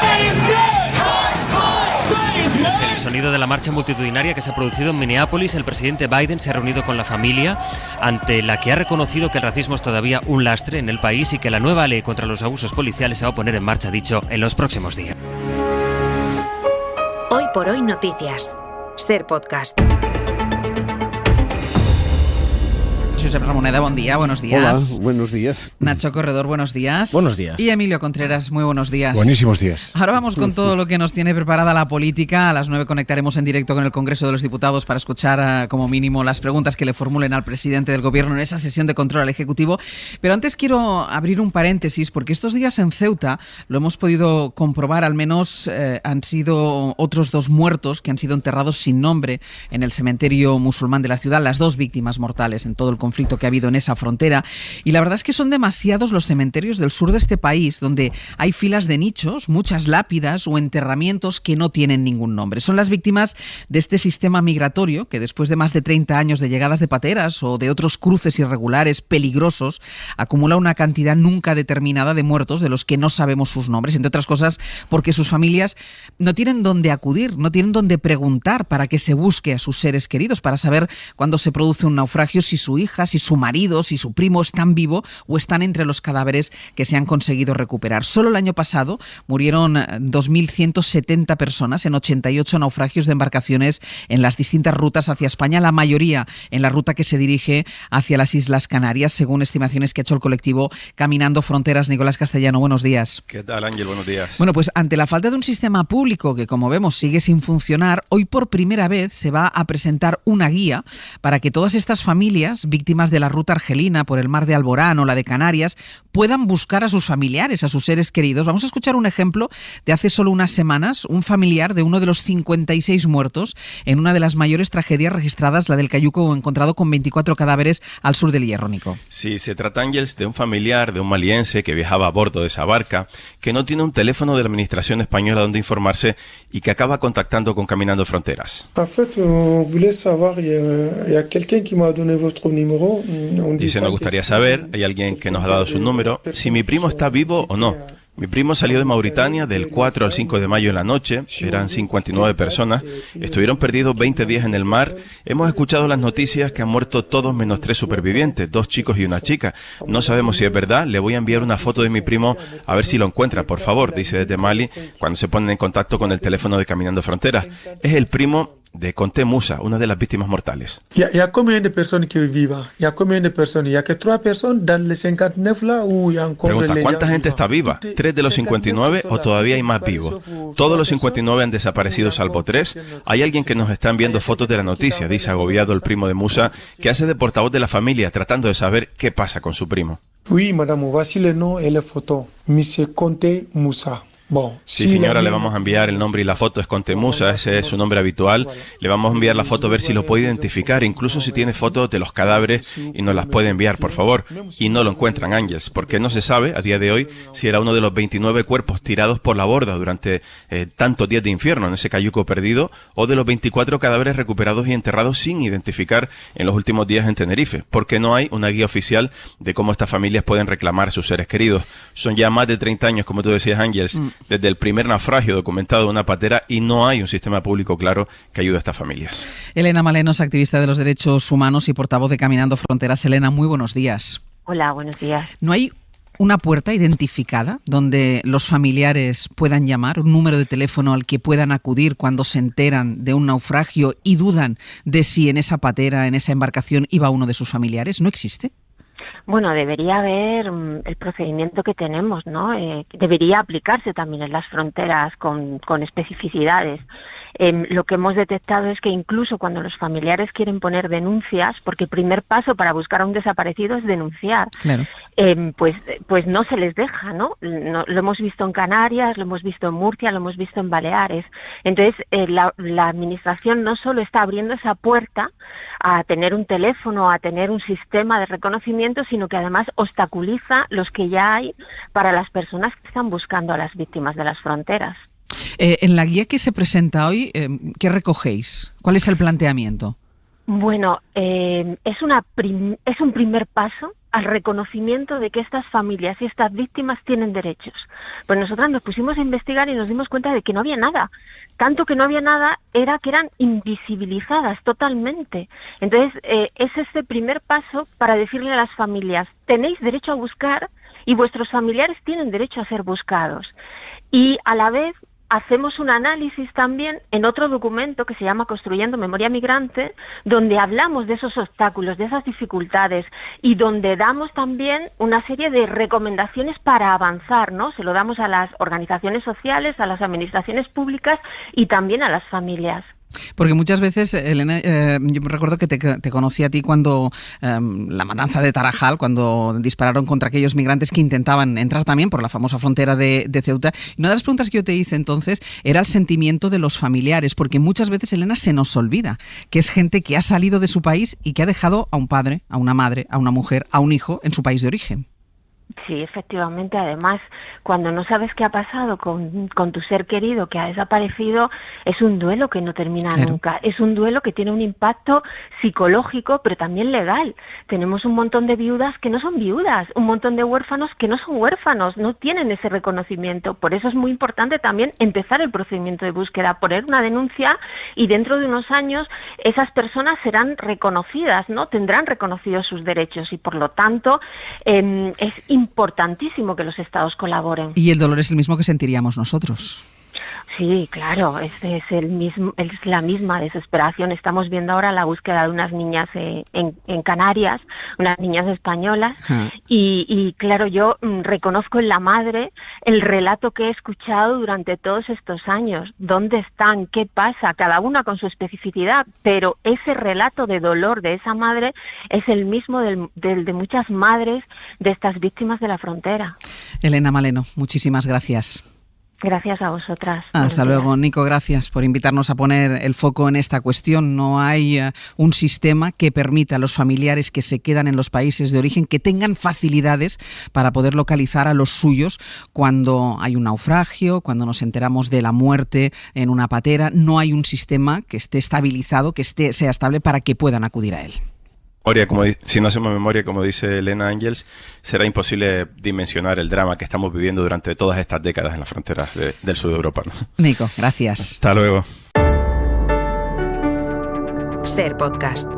Es el sonido de la marcha multitudinaria que se ha producido en Minneapolis. El presidente Biden se ha reunido con la familia, ante la que ha reconocido que el racismo es todavía un lastre en el país y que la nueva ley contra los abusos policiales se va a poner en marcha, dicho, en los próximos días. Hoy por hoy noticias. Ser podcast. Josep Ramoneda, buen día, buenos días. Hola, buenos días. Nacho Corredor, buenos días. Buenos días. Y Emilio Contreras, muy buenos días. Buenísimos días. Ahora vamos con todo lo que nos tiene preparada la política. A las 9 conectaremos en directo con el Congreso de los Diputados para escuchar como mínimo las preguntas que le formulen al presidente del Gobierno en esa sesión de control al Ejecutivo. Pero antes quiero abrir un paréntesis, porque estos días en Ceuta lo hemos podido comprobar, al menos han sido otros 2 muertos que han sido enterrados sin nombre en el cementerio musulmán de la ciudad, las 2 víctimas mortales en todo el conflicto que ha habido en esa frontera. Y la verdad es que son demasiados los cementerios del sur de este país, donde hay filas de nichos, muchas lápidas o enterramientos que no tienen ningún nombre. Son las víctimas de este sistema migratorio que, después de más de 30 años de llegadas de pateras o de otros cruces irregulares peligrosos, acumula una cantidad nunca determinada de muertos de los que no sabemos sus nombres, entre otras cosas porque sus familias no tienen dónde acudir, no tienen dónde preguntar para que se busque a sus seres queridos, para saber cuándo se produce un naufragio, si su hija hija, si su marido, si su primo están vivo o están entre los cadáveres que se han conseguido recuperar. Solo el año pasado murieron 2.170 personas en 88 naufragios de embarcaciones en las distintas rutas hacia España, la mayoría en la ruta que se dirige hacia las Islas Canarias, según estimaciones que ha hecho el colectivo Caminando Fronteras. Nicolás Castellano, buenos días. ¿Qué tal, Ángel? Buenos días. Bueno, pues ante la falta de un sistema público que, como vemos, sigue sin funcionar, hoy por primera vez se va a presentar una guía para que todas estas familias víctimas de la ruta argelina por el mar de Alborán o la de Canarias puedan buscar a sus familiares, a sus seres queridos. Vamos a escuchar un ejemplo de hace solo unas semanas, un familiar de uno de los 56 muertos en una de las mayores tragedias registradas, la del Cayuco, encontrado con 24 cadáveres al sur del Hierro, Nico. Sí, se trata, Ángels, de un familiar de un maliense que viajaba a bordo de esa barca, que no tiene un teléfono de la administración española donde informarse y que acaba contactando con Caminando Fronteras. Dice, nos gustaría saber, hay alguien que nos ha dado su número, si mi primo está vivo o no. Mi primo salió de Mauritania del 4 al 5 de mayo en la noche, eran 59 personas, estuvieron perdidos 20 días en el mar. Hemos escuchado las noticias que han muerto todos menos 3 supervivientes, 2 chicos y una chica. No sabemos si es verdad, le voy a enviar una foto de mi primo a ver si lo encuentra, por favor, dice desde Mali, cuando se ponen en contacto con el teléfono de Caminando Fronteras. Es el primo de Conté Musa, una de las víctimas mortales. ¿Y a combien de personas que vivan? ¿Y a combien de personas? ¿Y a que 3 personas dan les 59 là ou y encore? Pregunta, ¿cuánta gente está viva? ¿3 de los 59 o todavía hay más vivos? Todos los 59 han desaparecido salvo 3. Hay alguien que nos está enviando fotos de la noticia, dice agobiado el primo de Musa, que hace de portavoz de la familia tratando de saber qué pasa con su primo. Oui, madame, voici le nom et la photo. Monsieur Conté Musa. Sí, señora, le vamos a enviar el nombre y la foto, es Conté Musa, ese es su nombre habitual. Le vamos a enviar la foto a ver si lo puede identificar, incluso si tiene fotos de los cadáveres y nos las puede enviar, por favor. Y no lo encuentran, Ángels, porque no se sabe a día de hoy si era uno de los 29 cuerpos tirados por la borda durante tantos días de infierno en ese cayuco perdido, o de los 24 cadáveres recuperados y enterrados sin identificar en los últimos días en Tenerife, porque no hay una guía oficial de cómo estas familias pueden reclamar a sus seres queridos. Son ya más de 30 años, como tú decías, Ángels, desde el primer naufragio documentado de una patera y no hay un sistema público claro que ayude a estas familias. Elena Malenos, activista de los derechos humanos y portavoz de Caminando Fronteras. Elena, muy buenos días. Hola, buenos días. ¿No hay una puerta identificada donde los familiares puedan llamar, un número de teléfono al que puedan acudir cuando se enteran de un naufragio y dudan de si en esa patera, en esa embarcación, iba uno de sus familiares? ¿No existe? Bueno, debería haber el procedimiento que tenemos, ¿no? Debería aplicarse también en las fronteras con especificidades. Lo que hemos detectado es que incluso cuando los familiares quieren poner denuncias, porque el primer paso para buscar a un desaparecido es denunciar, claro. Pues no se les deja, ¿no? Lo hemos visto en Canarias, lo hemos visto en Murcia, lo hemos visto en Baleares. Entonces, la administración no solo está abriendo esa puerta a tener un teléfono, a tener un sistema de reconocimiento, sino que además obstaculiza los que ya hay para las personas que están buscando a las víctimas de las fronteras. En la guía que se presenta hoy, ¿qué recogéis? ¿Cuál es el planteamiento? Bueno, es un primer paso al reconocimiento de que estas familias y estas víctimas tienen derechos. Pues nosotras nos pusimos a investigar y nos dimos cuenta de que no había nada. Tanto que no había nada era que eran invisibilizadas totalmente. Entonces, es este primer paso para decirle a las familias, tenéis derecho a buscar y vuestros familiares tienen derecho a ser buscados. Y a la vez hacemos un análisis también en otro documento que se llama Construyendo Memoria Migrante, donde hablamos de esos obstáculos, de esas dificultades y donde damos también una serie de recomendaciones para avanzar, ¿no? Se lo damos a las organizaciones sociales, a las administraciones públicas y también a las familias. Porque muchas veces, Elena, yo recuerdo que te conocí a ti cuando la matanza de Tarajal, cuando dispararon contra aquellos migrantes que intentaban entrar también por la famosa frontera de Ceuta. Y una de las preguntas que yo te hice entonces era el sentimiento de los familiares, porque muchas veces, Elena, se nos olvida que es gente que ha salido de su país y que ha dejado a un padre, a una madre, a una mujer, a un hijo en su país de origen. Sí, efectivamente. Además, cuando no sabes qué ha pasado con tu ser querido que ha desaparecido, es un duelo que no termina nunca. Es un duelo que tiene un impacto psicológico, pero también legal. Tenemos un montón de viudas que no son viudas, un montón de huérfanos que no son huérfanos, no tienen ese reconocimiento. Por eso es muy importante también empezar el procedimiento de búsqueda, poner una denuncia, y dentro de unos años esas personas serán reconocidas, ¿no? Tendrán reconocidos sus derechos, y por lo tanto es importantísimo que los Estados colaboren. Y el dolor es el mismo que sentiríamos nosotros. Sí, claro, es la misma desesperación. Estamos viendo ahora la búsqueda de unas niñas en Canarias, unas niñas españolas, y claro, yo reconozco en la madre el relato que he escuchado durante todos estos años. ¿Dónde están? ¿Qué pasa? Cada una con su especificidad, pero ese relato de dolor de esa madre es el mismo del de muchas madres de estas víctimas de la frontera. Elena Maleno, muchísimas gracias. Gracias a vosotras. Hasta luego, Nico, gracias por invitarnos a poner el foco en esta cuestión. No hay un sistema que permita a los familiares que se quedan en los países de origen que tengan facilidades para poder localizar a los suyos cuando hay un naufragio, cuando nos enteramos de la muerte en una patera. No hay un sistema que esté estabilizado, que sea estable para que puedan acudir a él. Si no hacemos memoria, como dice Elena Ángels, será imposible dimensionar el drama que estamos viviendo durante todas estas décadas en las fronteras del sur de Europa, ¿no? Nico, gracias. Hasta luego. Ser Podcast.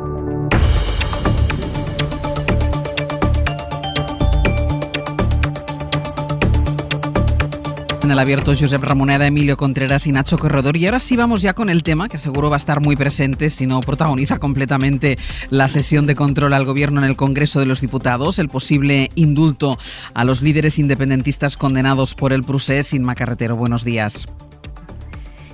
En el abierto, Josep Ramoneda, Emilio Contreras y Nacho Corredor. Y ahora sí vamos ya con el tema que seguro va a estar muy presente si no protagoniza completamente la sesión de control al Gobierno en el Congreso de los Diputados, el posible indulto a los líderes independentistas condenados por el procés. Inma Carretero, buenos días.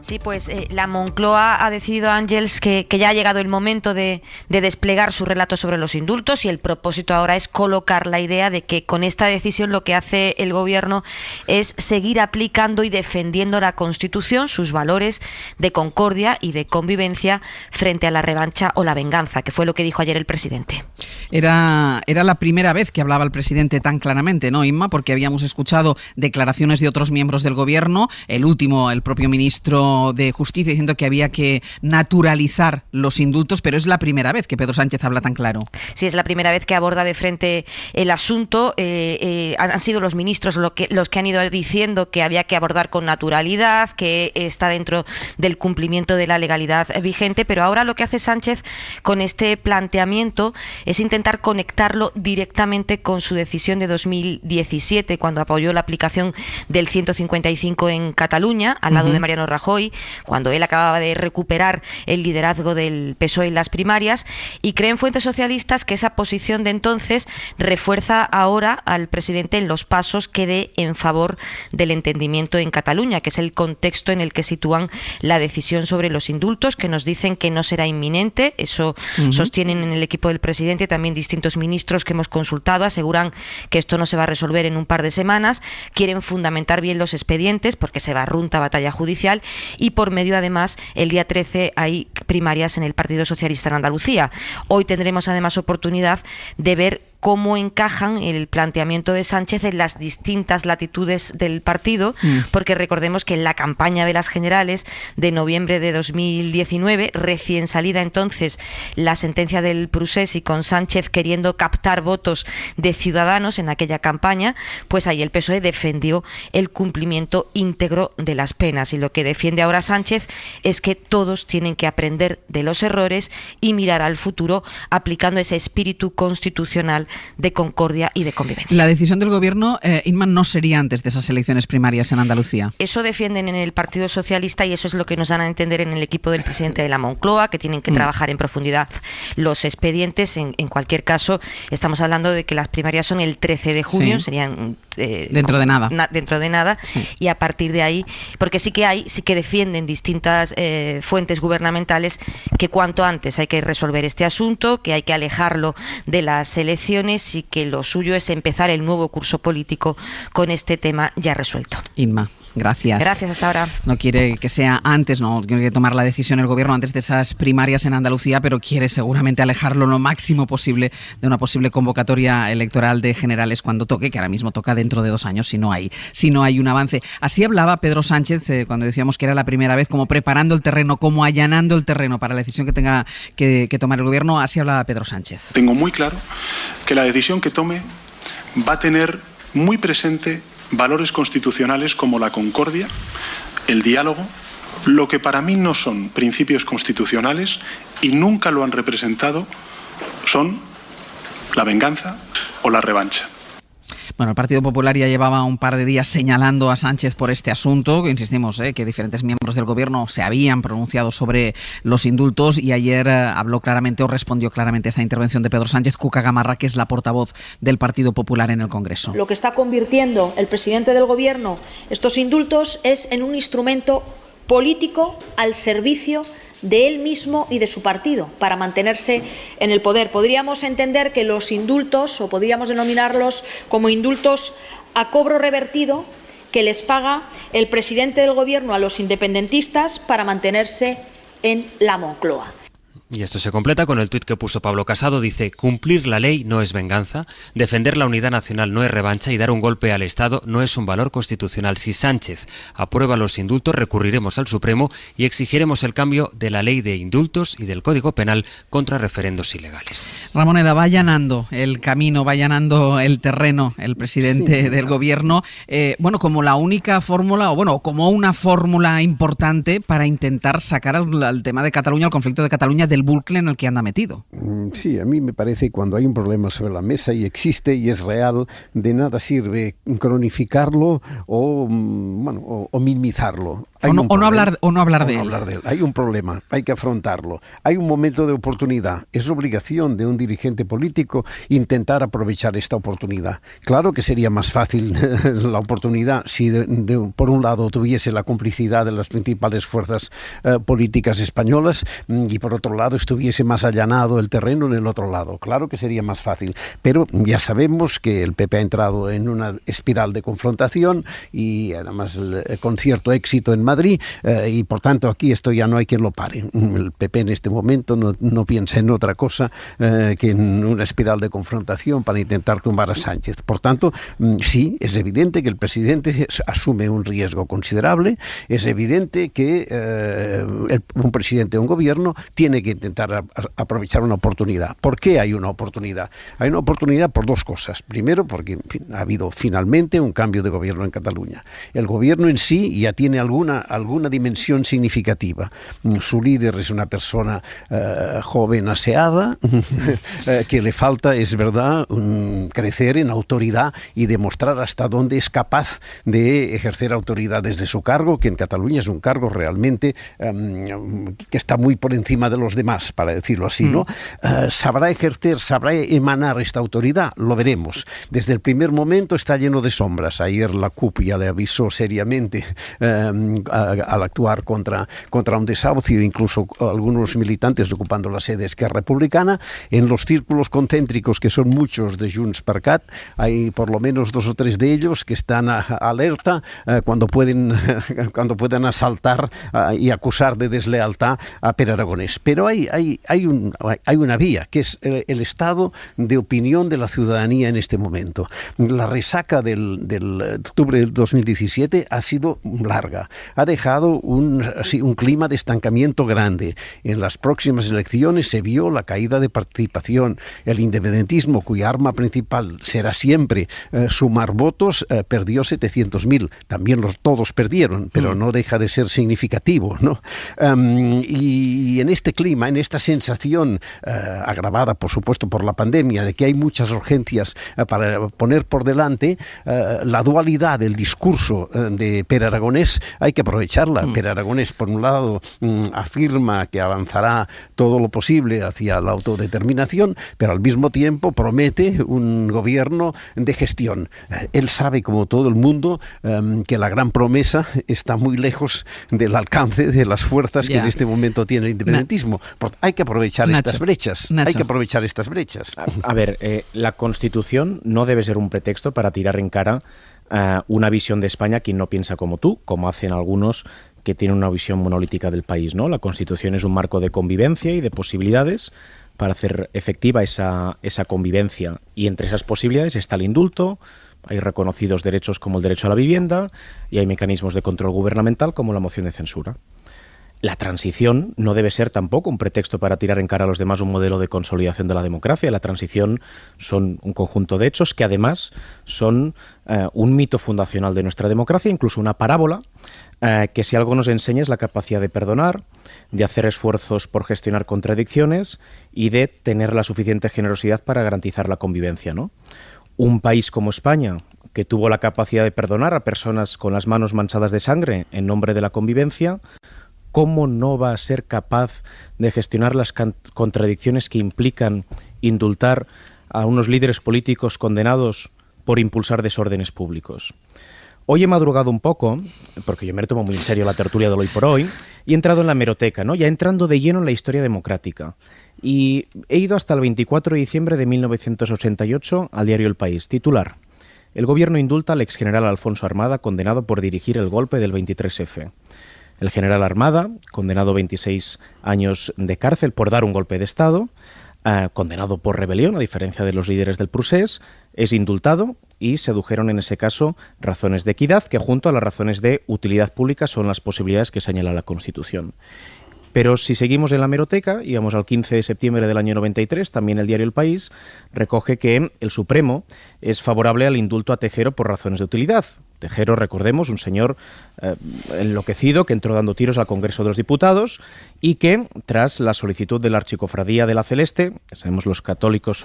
Sí, pues la Moncloa ha decidido, Ángels, que ya ha llegado el momento de desplegar su relato sobre los indultos, y el propósito ahora es colocar la idea de que con esta decisión lo que hace el Gobierno es seguir aplicando y defendiendo la Constitución, sus valores de concordia y de convivencia frente a la revancha o la venganza, que fue lo que dijo ayer el presidente. Era la primera vez que hablaba el presidente tan claramente, ¿no, Inma? Porque habíamos escuchado declaraciones de otros miembros del Gobierno, el último, el propio ministro de Justicia, diciendo que había que naturalizar los indultos, pero es la primera vez que Pedro Sánchez habla tan claro. Sí, es la primera vez que aborda de frente el asunto. Han sido los ministros los que han ido diciendo que había que abordar con naturalidad, que está dentro del cumplimiento de la legalidad vigente, pero ahora lo que hace Sánchez con este planteamiento es intentar conectarlo directamente con su decisión de 2017, cuando apoyó la aplicación del 155 en Cataluña, al lado de Mariano Rajoy, cuando él acababa de recuperar el liderazgo del PSOE en las primarias, y creen fuentes socialistas que esa posición de entonces refuerza ahora al presidente en los pasos que dé en favor del entendimiento en Cataluña, que es el contexto en el que sitúan la decisión sobre los indultos, que nos dicen que no será inminente. Eso sostienen en el equipo del presidente también distintos ministros que hemos consultado, aseguran que esto no se va a resolver en un par de semanas, quieren fundamentar bien los expedientes porque se barrunta batalla judicial, y por medio, además, el día 13 hay primarias en el Partido Socialista en Andalucía. Hoy tendremos además oportunidad de ver cómo encajan el planteamiento de Sánchez en las distintas latitudes del partido, porque recordemos que en la campaña de las generales de noviembre de 2019, recién salida entonces la sentencia del procés y con Sánchez queriendo captar votos de Ciudadanos en aquella campaña, pues ahí el PSOE defendió el cumplimiento íntegro de las penas, y lo que defiende ahora Sánchez es que todos tienen que aprender de los errores y mirar al futuro aplicando ese espíritu constitucional de concordia y de convivencia. La decisión del Gobierno, Inma, no sería antes de esas elecciones primarias en Andalucía. Eso defienden en el Partido Socialista, y eso es lo que nos dan a entender en el equipo del presidente de la Moncloa, que tienen que trabajar en profundidad los expedientes. En cualquier caso, estamos hablando de que las primarias son el 13 de junio, serían... dentro de nada. Dentro de nada, y a partir de ahí, porque sí que defienden distintas fuentes gubernamentales que cuanto antes hay que resolver este asunto, que hay que alejarlo de las elecciones, y que lo suyo es empezar el nuevo curso político con este tema ya resuelto. Inma. Gracias. Gracias, hasta ahora. No quiere que sea antes, no tiene que tomar la decisión el gobierno antes de esas primarias en Andalucía, pero quiere seguramente alejarlo lo máximo posible de una posible convocatoria electoral de generales cuando toque, que ahora mismo toca dentro de 2 años si no hay un avance. Así hablaba Pedro Sánchez cuando decíamos que era la primera vez, como preparando el terreno, como allanando el terreno para la decisión que tenga que tomar el gobierno. Así hablaba Pedro Sánchez. Tengo muy claro que la decisión que tome va a tener muy presente valores constitucionales como la concordia, el diálogo, lo que para mí no son principios constitucionales y nunca lo han representado, son la venganza o la revancha. Bueno, el Partido Popular ya llevaba un par de días señalando a Sánchez por este asunto, que insistimos que diferentes miembros del gobierno se habían pronunciado sobre los indultos, y ayer habló claramente o respondió claramente a esta intervención de Pedro Sánchez Cuca Gamarra, que es la portavoz del Partido Popular en el Congreso. Lo que está convirtiendo el presidente del Gobierno estos indultos es en un instrumento político al servicio de él mismo y de su partido para mantenerse en el poder. Podríamos entender que los indultos, o podríamos denominarlos como indultos a cobro revertido, que les paga el presidente del Gobierno a los independentistas para mantenerse en la Moncloa. Y esto se completa con el tuit que puso Pablo Casado. Dice: cumplir la ley no es venganza, defender la unidad nacional no es revancha y dar un golpe al Estado no es un valor constitucional. Si Sánchez aprueba los indultos, recurriremos al Supremo y exigiremos el cambio de la ley de indultos y del Código Penal contra referendos ilegales. Ramoneda, va allanando el camino, va allanando el terreno el presidente del Gobierno, como la única fórmula, o como una fórmula importante para intentar sacar al tema de Cataluña, al conflicto de Cataluña, del bucle en el que anda metido. Sí, a mí me parece que cuando hay un problema sobre la mesa y existe y es real, de nada sirve cronificarlo o minimizarlo. O no hablar de él. Hay un problema, hay que afrontarlo. Hay un momento de oportunidad. Es obligación de un dirigente político intentar aprovechar esta oportunidad. Claro que sería más fácil la oportunidad si por un lado tuviese la complicidad de las principales fuerzas políticas españolas y por otro lado estuviese más allanado el terreno en el otro lado. Claro que sería más fácil, pero ya sabemos que el PP ha entrado en una espiral de confrontación y además con cierto éxito en Madrid, y por tanto aquí esto ya no hay quien lo pare. El PP en este momento no piensa en otra cosa que en una espiral de confrontación para intentar tumbar a Sánchez. Por tanto, sí, es evidente que el presidente asume un riesgo considerable, es evidente que un presidente de un gobierno tiene que intentar aprovechar una oportunidad. ¿Por qué hay una oportunidad? Hay una oportunidad por 2 cosas. Primero, porque ha habido finalmente un cambio de gobierno en Cataluña. El gobierno en sí ya tiene alguna dimensión significativa. Su líder es una persona joven, aseada, que le falta, es verdad, crecer en autoridad y demostrar hasta dónde es capaz de ejercer autoridad desde su cargo, que en Cataluña es un cargo realmente que está muy por encima de los demás, para decirlo así, ¿no? ¿Sabrá ejercer, sabrá emanar esta autoridad? Lo veremos. Desde el primer momento está lleno de sombras. Ayer la CUP ya le avisó seriamente al actuar contra un desahucio, incluso algunos militantes ocupando la sede de Esquerra Republicana. En los círculos concéntricos, que son muchos de Junts per Cat, hay por lo menos 2 o 3 de ellos que están alerta cuando pueden asaltar y acusar de deslealtad a Pere Aragonés. Pero hay una vía, que es el estado de opinión de la ciudadanía en este momento. La resaca del octubre del 2017 ha sido larga. Ha dejado un clima de estancamiento grande. En las próximas elecciones se vio la caída de participación. El independentismo, cuya arma principal será siempre sumar votos, perdió 700.000. También todos perdieron, pero no deja de ser significativo, ¿no? Y en este clima, en esta sensación agravada, por supuesto, por la pandemia, de que hay muchas urgencias para poner por delante, la dualidad del discurso de Pere Aragonés hay que aprovecharla. Pere Aragonés, por un lado, afirma que avanzará todo lo posible hacia la autodeterminación, pero al mismo tiempo promete un gobierno de gestión. Él sabe, como todo el mundo, que la gran promesa está muy lejos del alcance de las fuerzas que en este momento tiene el independentismo. Hay que aprovechar estas brechas. Hay que aprovechar estas brechas. A ver, la Constitución no debe ser un pretexto para tirar en cara una visión de España quien no piensa como tú, como hacen algunos que tienen una visión monolítica del país, ¿no? La Constitución es un marco de convivencia y de posibilidades para hacer efectiva esa convivencia. Y entre esas posibilidades está el indulto, hay reconocidos derechos como el derecho a la vivienda y hay mecanismos de control gubernamental como la moción de censura. La transición no debe ser tampoco un pretexto para tirar en cara a los demás un modelo de consolidación de la democracia. La transición son un conjunto de hechos que además son un mito fundacional de nuestra democracia, incluso una parábola que si algo nos enseña es la capacidad de perdonar, de hacer esfuerzos por gestionar contradicciones y de tener la suficiente generosidad para garantizar la convivencia, ¿no? Un país como España, que tuvo la capacidad de perdonar a personas con las manos manchadas de sangre en nombre de la convivencia, ¿cómo no va a ser capaz de gestionar las contradicciones que implican indultar a unos líderes políticos condenados por impulsar desórdenes públicos? Hoy he madrugado un poco, porque yo me lo tomo muy en serio la tertulia del Hoy por Hoy, y he entrado en la hemeroteca, ¿no? Ya entrando de lleno en la historia democrática. Y he ido hasta el 24 de diciembre de 1988 al diario El País. Titular: el gobierno indulta al exgeneral Alfonso Armada, condenado por dirigir el golpe del 23F. El general Armada, condenado a 26 años de cárcel por dar un golpe de Estado, condenado por rebelión, a diferencia de los líderes del Procés, es indultado y se adujeron en ese caso razones de equidad que junto a las razones de utilidad pública son las posibilidades que señala la Constitución. Pero si seguimos en la hemeroteca, íbamos al 15 de septiembre del año 93, también el diario El País recoge que el Supremo es favorable al indulto a Tejero por razones de utilidad. Tejero, recordemos, un señor enloquecido que entró dando tiros al Congreso de los Diputados y que, tras la solicitud de la Archicofradía de la Celeste, sabemos los católicos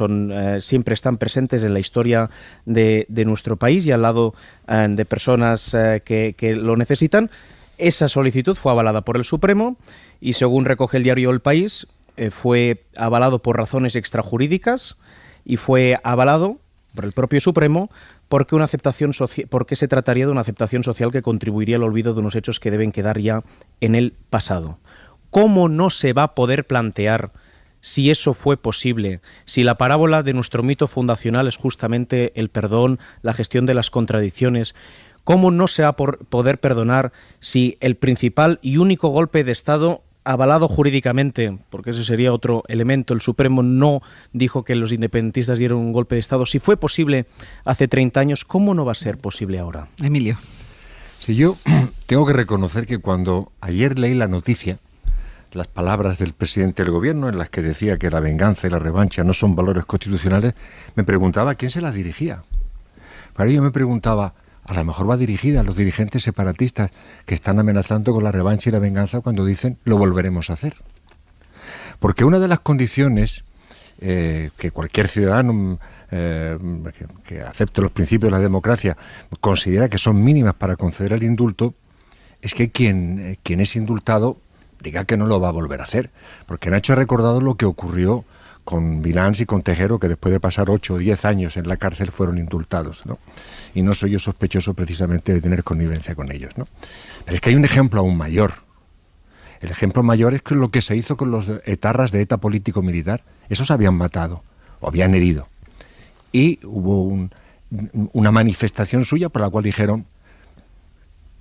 siempre están presentes en la historia de nuestro país y al lado de personas que lo necesitan, esa solicitud fue avalada por el Supremo y, según recoge el diario El País, fue avalado por razones extrajurídicas y fue avalado por el propio Supremo porque se trataría de una aceptación social que contribuiría al olvido de unos hechos que deben quedar ya en el pasado. ¿Cómo no se va a poder plantear si eso fue posible, si la parábola de nuestro mito fundacional es justamente el perdón, la gestión de las contradicciones? ¿Cómo no se va a poder perdonar si el principal y único golpe de Estado avalado jurídicamente, porque ese sería otro elemento, el Supremo no dijo que los independentistas dieron un golpe de Estado? Si fue posible hace 30 años, ¿cómo no va a ser posible ahora? Emilio. Sí, yo tengo que reconocer que cuando ayer leí la noticia, las palabras del presidente del gobierno en las que decía que la venganza y la revancha no son valores constitucionales, me preguntaba a quién se las dirigía. Para ello me preguntaba, a lo mejor va dirigida a los dirigentes separatistas que están amenazando con la revancha y la venganza cuando dicen lo volveremos a hacer. Porque una de las condiciones que cualquier ciudadano que acepte los principios de la democracia considera que son mínimas para conceder el indulto es que quien es indultado diga que no lo va a volver a hacer. Porque Nacho ha recordado lo que ocurrió con Milans y con Tejero, que después de pasar 8 o 10 años en la cárcel fueron indultados, ¿no? Y no soy yo sospechoso precisamente de tener connivencia con ellos, ¿no? Pero es que hay un ejemplo aún mayor. El ejemplo mayor es que lo que se hizo con los etarras de ETA político-militar. Esos habían matado o habían herido. Y hubo una manifestación suya por la cual dijeron: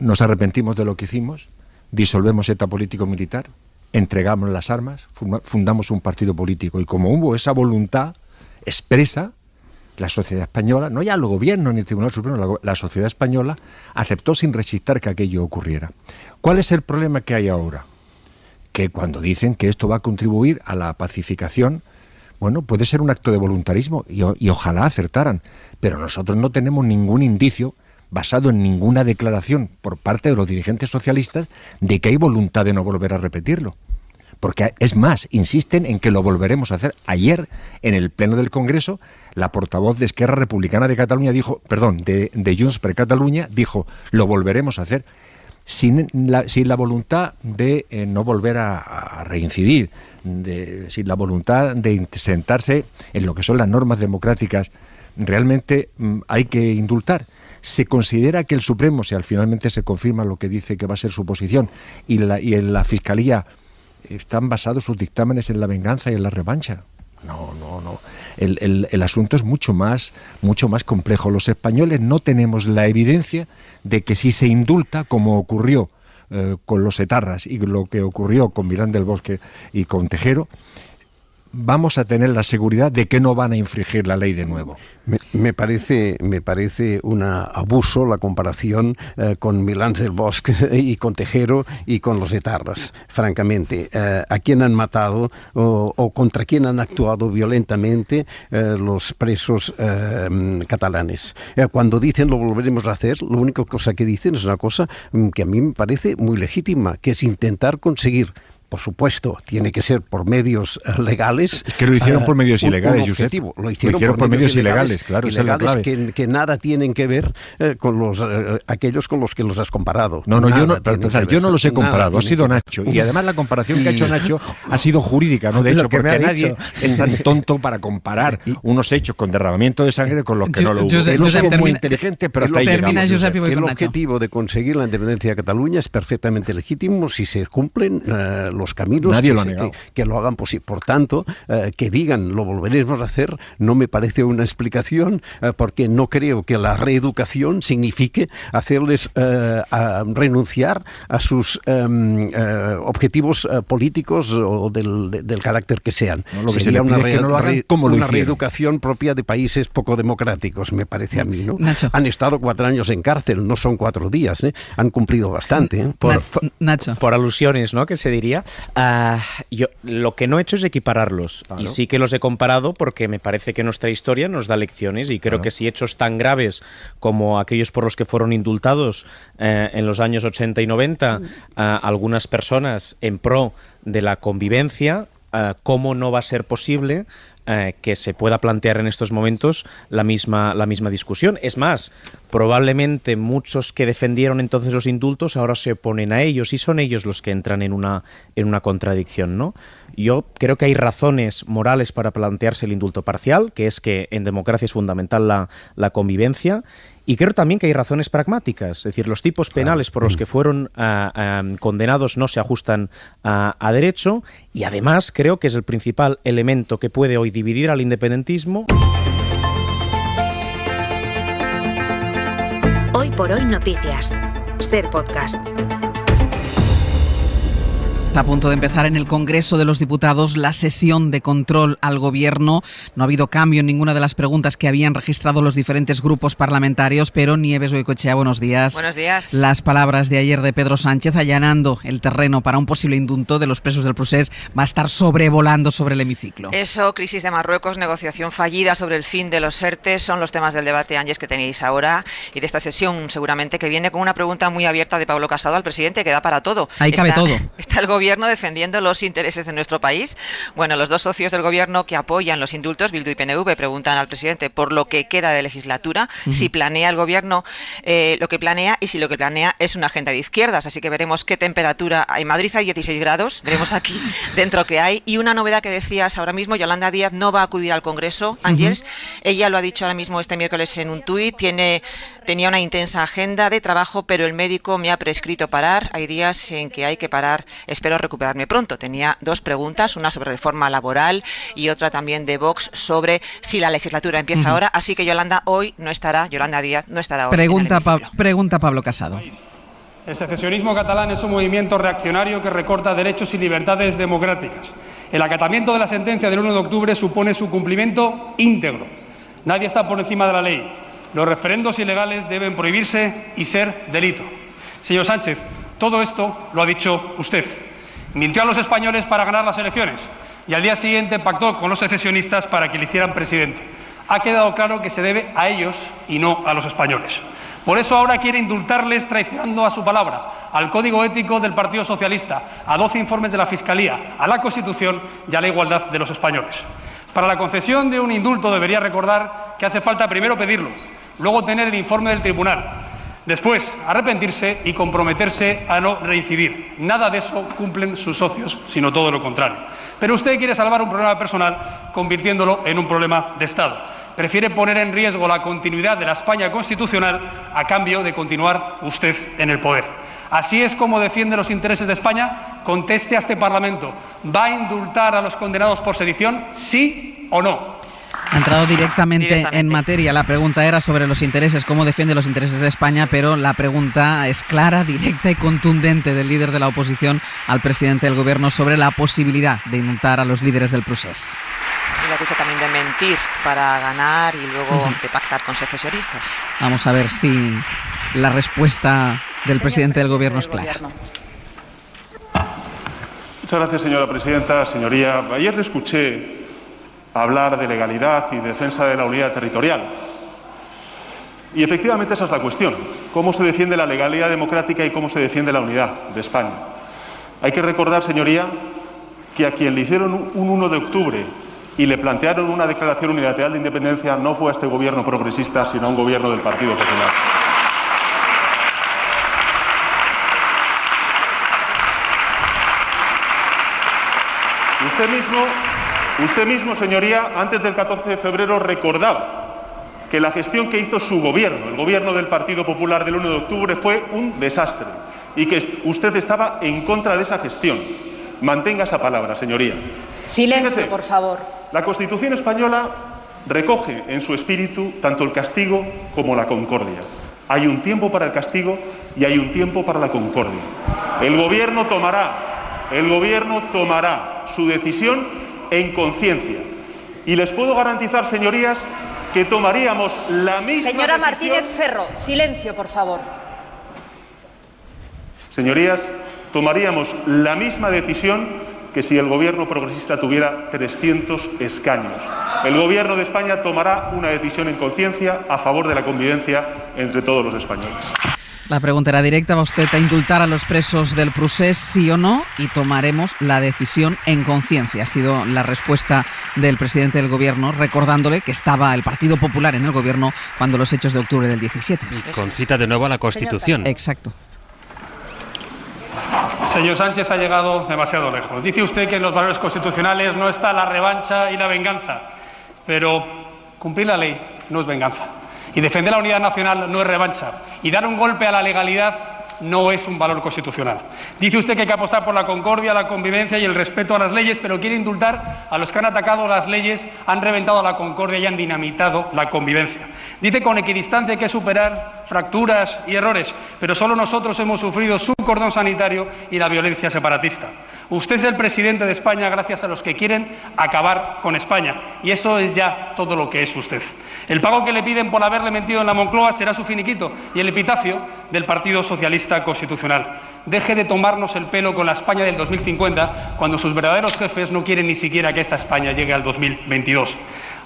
nos arrepentimos de lo que hicimos, disolvemos ETA político-militar, entregamos las armas, fundamos un partido político. Y como hubo esa voluntad expresa, la sociedad española, no ya el gobierno ni el Tribunal Supremo, la sociedad española aceptó sin resistir que aquello ocurriera. ¿Cuál es el problema que hay ahora? Que cuando dicen que esto va a contribuir a la pacificación, bueno, puede ser un acto de voluntarismo y ojalá acertaran, pero nosotros no tenemos ningún indicio basado en ninguna declaración por parte de los dirigentes socialistas de que hay voluntad de no volver a repetirlo. Porque es más, insisten en que lo volveremos a hacer. Ayer, en el Pleno del Congreso, la portavoz de Esquerra Republicana de Cataluña dijo, de Junts per Catalunya, dijo, lo volveremos a hacer, sin la voluntad de no volver a reincidir, sin la voluntad de sentarse en lo que son las normas democráticas. Realmente hay que indultar. Se considera que el Supremo, si al finalmente se confirma lo que dice que va a ser su posición, y en la Fiscalía están basados sus dictámenes en la venganza y en la revancha. No. el asunto es mucho más complejo. Los españoles no tenemos la evidencia de que si se indulta, como ocurrió con los etarras y lo que ocurrió con Milán del Bosque y con Tejero, vamos a tener la seguridad de que no van a infringir la ley de nuevo. Me parece un abuso la comparación con Milán del Bosque y con Tejero y con los etarras, francamente. A quién han matado o contra quién han actuado violentamente los presos catalanes. Cuando dicen lo volveremos a hacer, la única cosa que dicen es una cosa que a mí me parece muy legítima, que es intentar conseguir. Por supuesto, tiene que ser por medios legales. Que lo hicieron por medios ilegales, Josep. Lo hicieron por medios ilegales, claro, esa es la clave. Que nada tienen que ver con aquellos con los que los has comparado. No, yo no los he comparado, ha sido Nacho. Y además la comparación que ha hecho Nacho ha sido jurídica, ¿no? De hecho, porque nadie es tan tonto para comparar unos hechos con derramamiento de sangre con los que no lo hubo. Él es muy inteligente, pero hasta ahí llegamos. El objetivo de conseguir la independencia de Cataluña es perfectamente legítimo si se cumplen los caminos que lo hagan posible. Por tanto, que digan lo volveremos a hacer no me parece una explicación, porque no creo que la reeducación signifique hacerles renunciar a sus objetivos políticos o del carácter que sean. No, lo que sería una reeducación propia de países poco democráticos, me parece a mí, ¿no? Nacho. Han estado 4 años en cárcel, no son 4 días, han cumplido bastante. Nacho. Por alusiones, ¿no? Que se diría. Yo lo que no he hecho es equipararlos, claro. Y sí que los he comparado porque me parece que nuestra historia nos da lecciones y creo que si hechos tan graves como aquellos por los que fueron indultados en los años 80 y 90 algunas personas en pro de la convivencia, ¿cómo no va a ser posible que se pueda plantear en estos momentos la misma discusión? Es más, probablemente muchos que defendieron entonces los indultos ahora se oponen a ellos y son ellos los que entran en una contradicción, ¿no? Yo creo que hay razones morales para plantearse el indulto parcial, que es que en democracia es fundamental la convivencia. Y creo también que hay razones pragmáticas, es decir, los tipos penales por los que fueron condenados no se ajustan a derecho, y además creo que es el principal elemento que puede hoy dividir al independentismo. Hoy por hoy noticias. Ser podcast. A punto de empezar en el Congreso de los Diputados la sesión de control al Gobierno. No ha habido cambio en ninguna de las preguntas que habían registrado los diferentes grupos parlamentarios, pero Nieves Goicoechea, buenos días. Buenos días. Las palabras de ayer de Pedro Sánchez allanando el terreno para un posible indulto de los presos del Procés va a estar sobrevolando sobre el hemiciclo. Eso, crisis de Marruecos, negociación fallida sobre el fin de los ERTE, son los temas del debate, Ángeles, que tenéis ahora y de esta sesión seguramente, que viene con una pregunta muy abierta de Pablo Casado al presidente, que da para todo. Ahí cabe todo. Está el Gobierno defendiendo los intereses de nuestro país. Bueno, los dos socios del Gobierno que apoyan los indultos, Bildu y PNV, preguntan al presidente por lo que queda de legislatura, si planea el Gobierno lo que planea y si lo que planea es una agenda de izquierdas. Así que veremos qué temperatura. En Madrid hay 16 grados, veremos aquí dentro qué hay. Y una novedad que decías ahora mismo, Yolanda Díaz no va a acudir al Congreso, Ángeles. Ella lo ha dicho ahora mismo este miércoles en un tuit, tenía una intensa agenda de trabajo, pero el médico me ha prescrito parar. Hay días en que hay que parar, espero recuperarme pronto. Tenía 2 preguntas, una sobre reforma laboral y otra también de Vox sobre si la legislatura empieza ahora, así que Yolanda Díaz no estará hoy. Pregunta Pablo Casado. El secesionismo catalán es un movimiento reaccionario que recorta derechos y libertades democráticas. El acatamiento de la sentencia del 1 de octubre supone su cumplimiento íntegro. Nadie está por encima de la ley. Los referendos ilegales deben prohibirse y ser delito. Señor Sánchez, todo esto lo ha dicho usted. Mintió a los españoles para ganar las elecciones y al día siguiente pactó con los secesionistas para que le hicieran presidente. Ha quedado claro que se debe a ellos y no a los españoles. Por eso ahora quiere indultarles traicionando a su palabra, al Código Ético del Partido Socialista, a 12 informes de la Fiscalía, a la Constitución y a la igualdad de los españoles. Para la concesión de un indulto debería recordar que hace falta primero pedirlo, luego tener el informe del tribunal, después arrepentirse y comprometerse a no reincidir. Nada de eso cumplen sus socios, sino todo lo contrario. Pero usted quiere salvar un problema personal convirtiéndolo en un problema de Estado. Prefiere poner en riesgo la continuidad de la España constitucional a cambio de continuar usted en el poder. Así es como defiende los intereses de España. Conteste a este Parlamento. ¿Va a indultar a los condenados por sedición? ¿Sí o no? Ha entrado directamente en materia. La pregunta era sobre los intereses, cómo defiende los intereses de España, pero la pregunta es clara, directa y contundente del líder de la oposición al presidente del gobierno sobre la posibilidad de indultar a los líderes del procés. Y la acusa también de mentir para ganar y luego de pactar con secesionistas. Vamos a ver si la respuesta del presidente del gobierno es clara. Muchas gracias, señora presidenta. Señoría, ayer le escuché hablar de legalidad y defensa de la unidad territorial. Y efectivamente esa es la cuestión. ¿Cómo se defiende la legalidad democrática y cómo se defiende la unidad de España? Hay que recordar, señoría, que a quien le hicieron un 1 de octubre y le plantearon una declaración unilateral de independencia no fue a este gobierno progresista, sino a un gobierno del Partido Popular. Usted mismo, señoría, antes del 14 de febrero recordaba que la gestión que hizo su gobierno, el gobierno del Partido Popular del 1 de octubre, fue un desastre y que usted estaba en contra de esa gestión. Mantenga esa palabra, señoría. Silencio, fíjese, por favor. La Constitución española recoge en su espíritu tanto el castigo como la concordia. Hay un tiempo para el castigo y hay un tiempo para la concordia. El gobierno tomará su decisión en conciencia. Y les puedo garantizar, señorías, que tomaríamos la misma Señora decisión... Martínez Ferro, silencio, por favor. Señorías, tomaríamos la misma decisión que si el gobierno progresista tuviera 300 escaños. El gobierno de España tomará una decisión en conciencia a favor de la convivencia entre todos los españoles. La pregunta era directa, ¿va usted a indultar a los presos del procés, sí o no? Y tomaremos la decisión en conciencia. Ha sido la respuesta del presidente del gobierno, recordándole que estaba el Partido Popular en el gobierno cuando los hechos de octubre del 17. Y con cita de nuevo a la Constitución. Exacto. Señor Sánchez ha llegado demasiado lejos. Dice usted que en los valores constitucionales no está la revancha y la venganza, pero cumplir la ley no es venganza. Y defender la unidad nacional no es revancha. Y dar un golpe a la legalidad no es un valor constitucional. Dice usted que hay que apostar por la concordia, la convivencia y el respeto a las leyes, pero quiere indultar a los que han atacado las leyes, han reventado la concordia y han dinamitado la convivencia. Dice con equidistancia que hay que superar fracturas y errores, pero solo nosotros hemos sufrido su cordón sanitario y la violencia separatista. Usted es el presidente de España gracias a los que quieren acabar con España, y eso es ya todo lo que es usted. El pago que le piden por haberle mentido en la Moncloa será su finiquito y el epitafio del Partido Socialista Constitucional. Deje de tomarnos el pelo con la España del 2050, cuando sus verdaderos jefes no quieren ni siquiera que esta España llegue al 2022.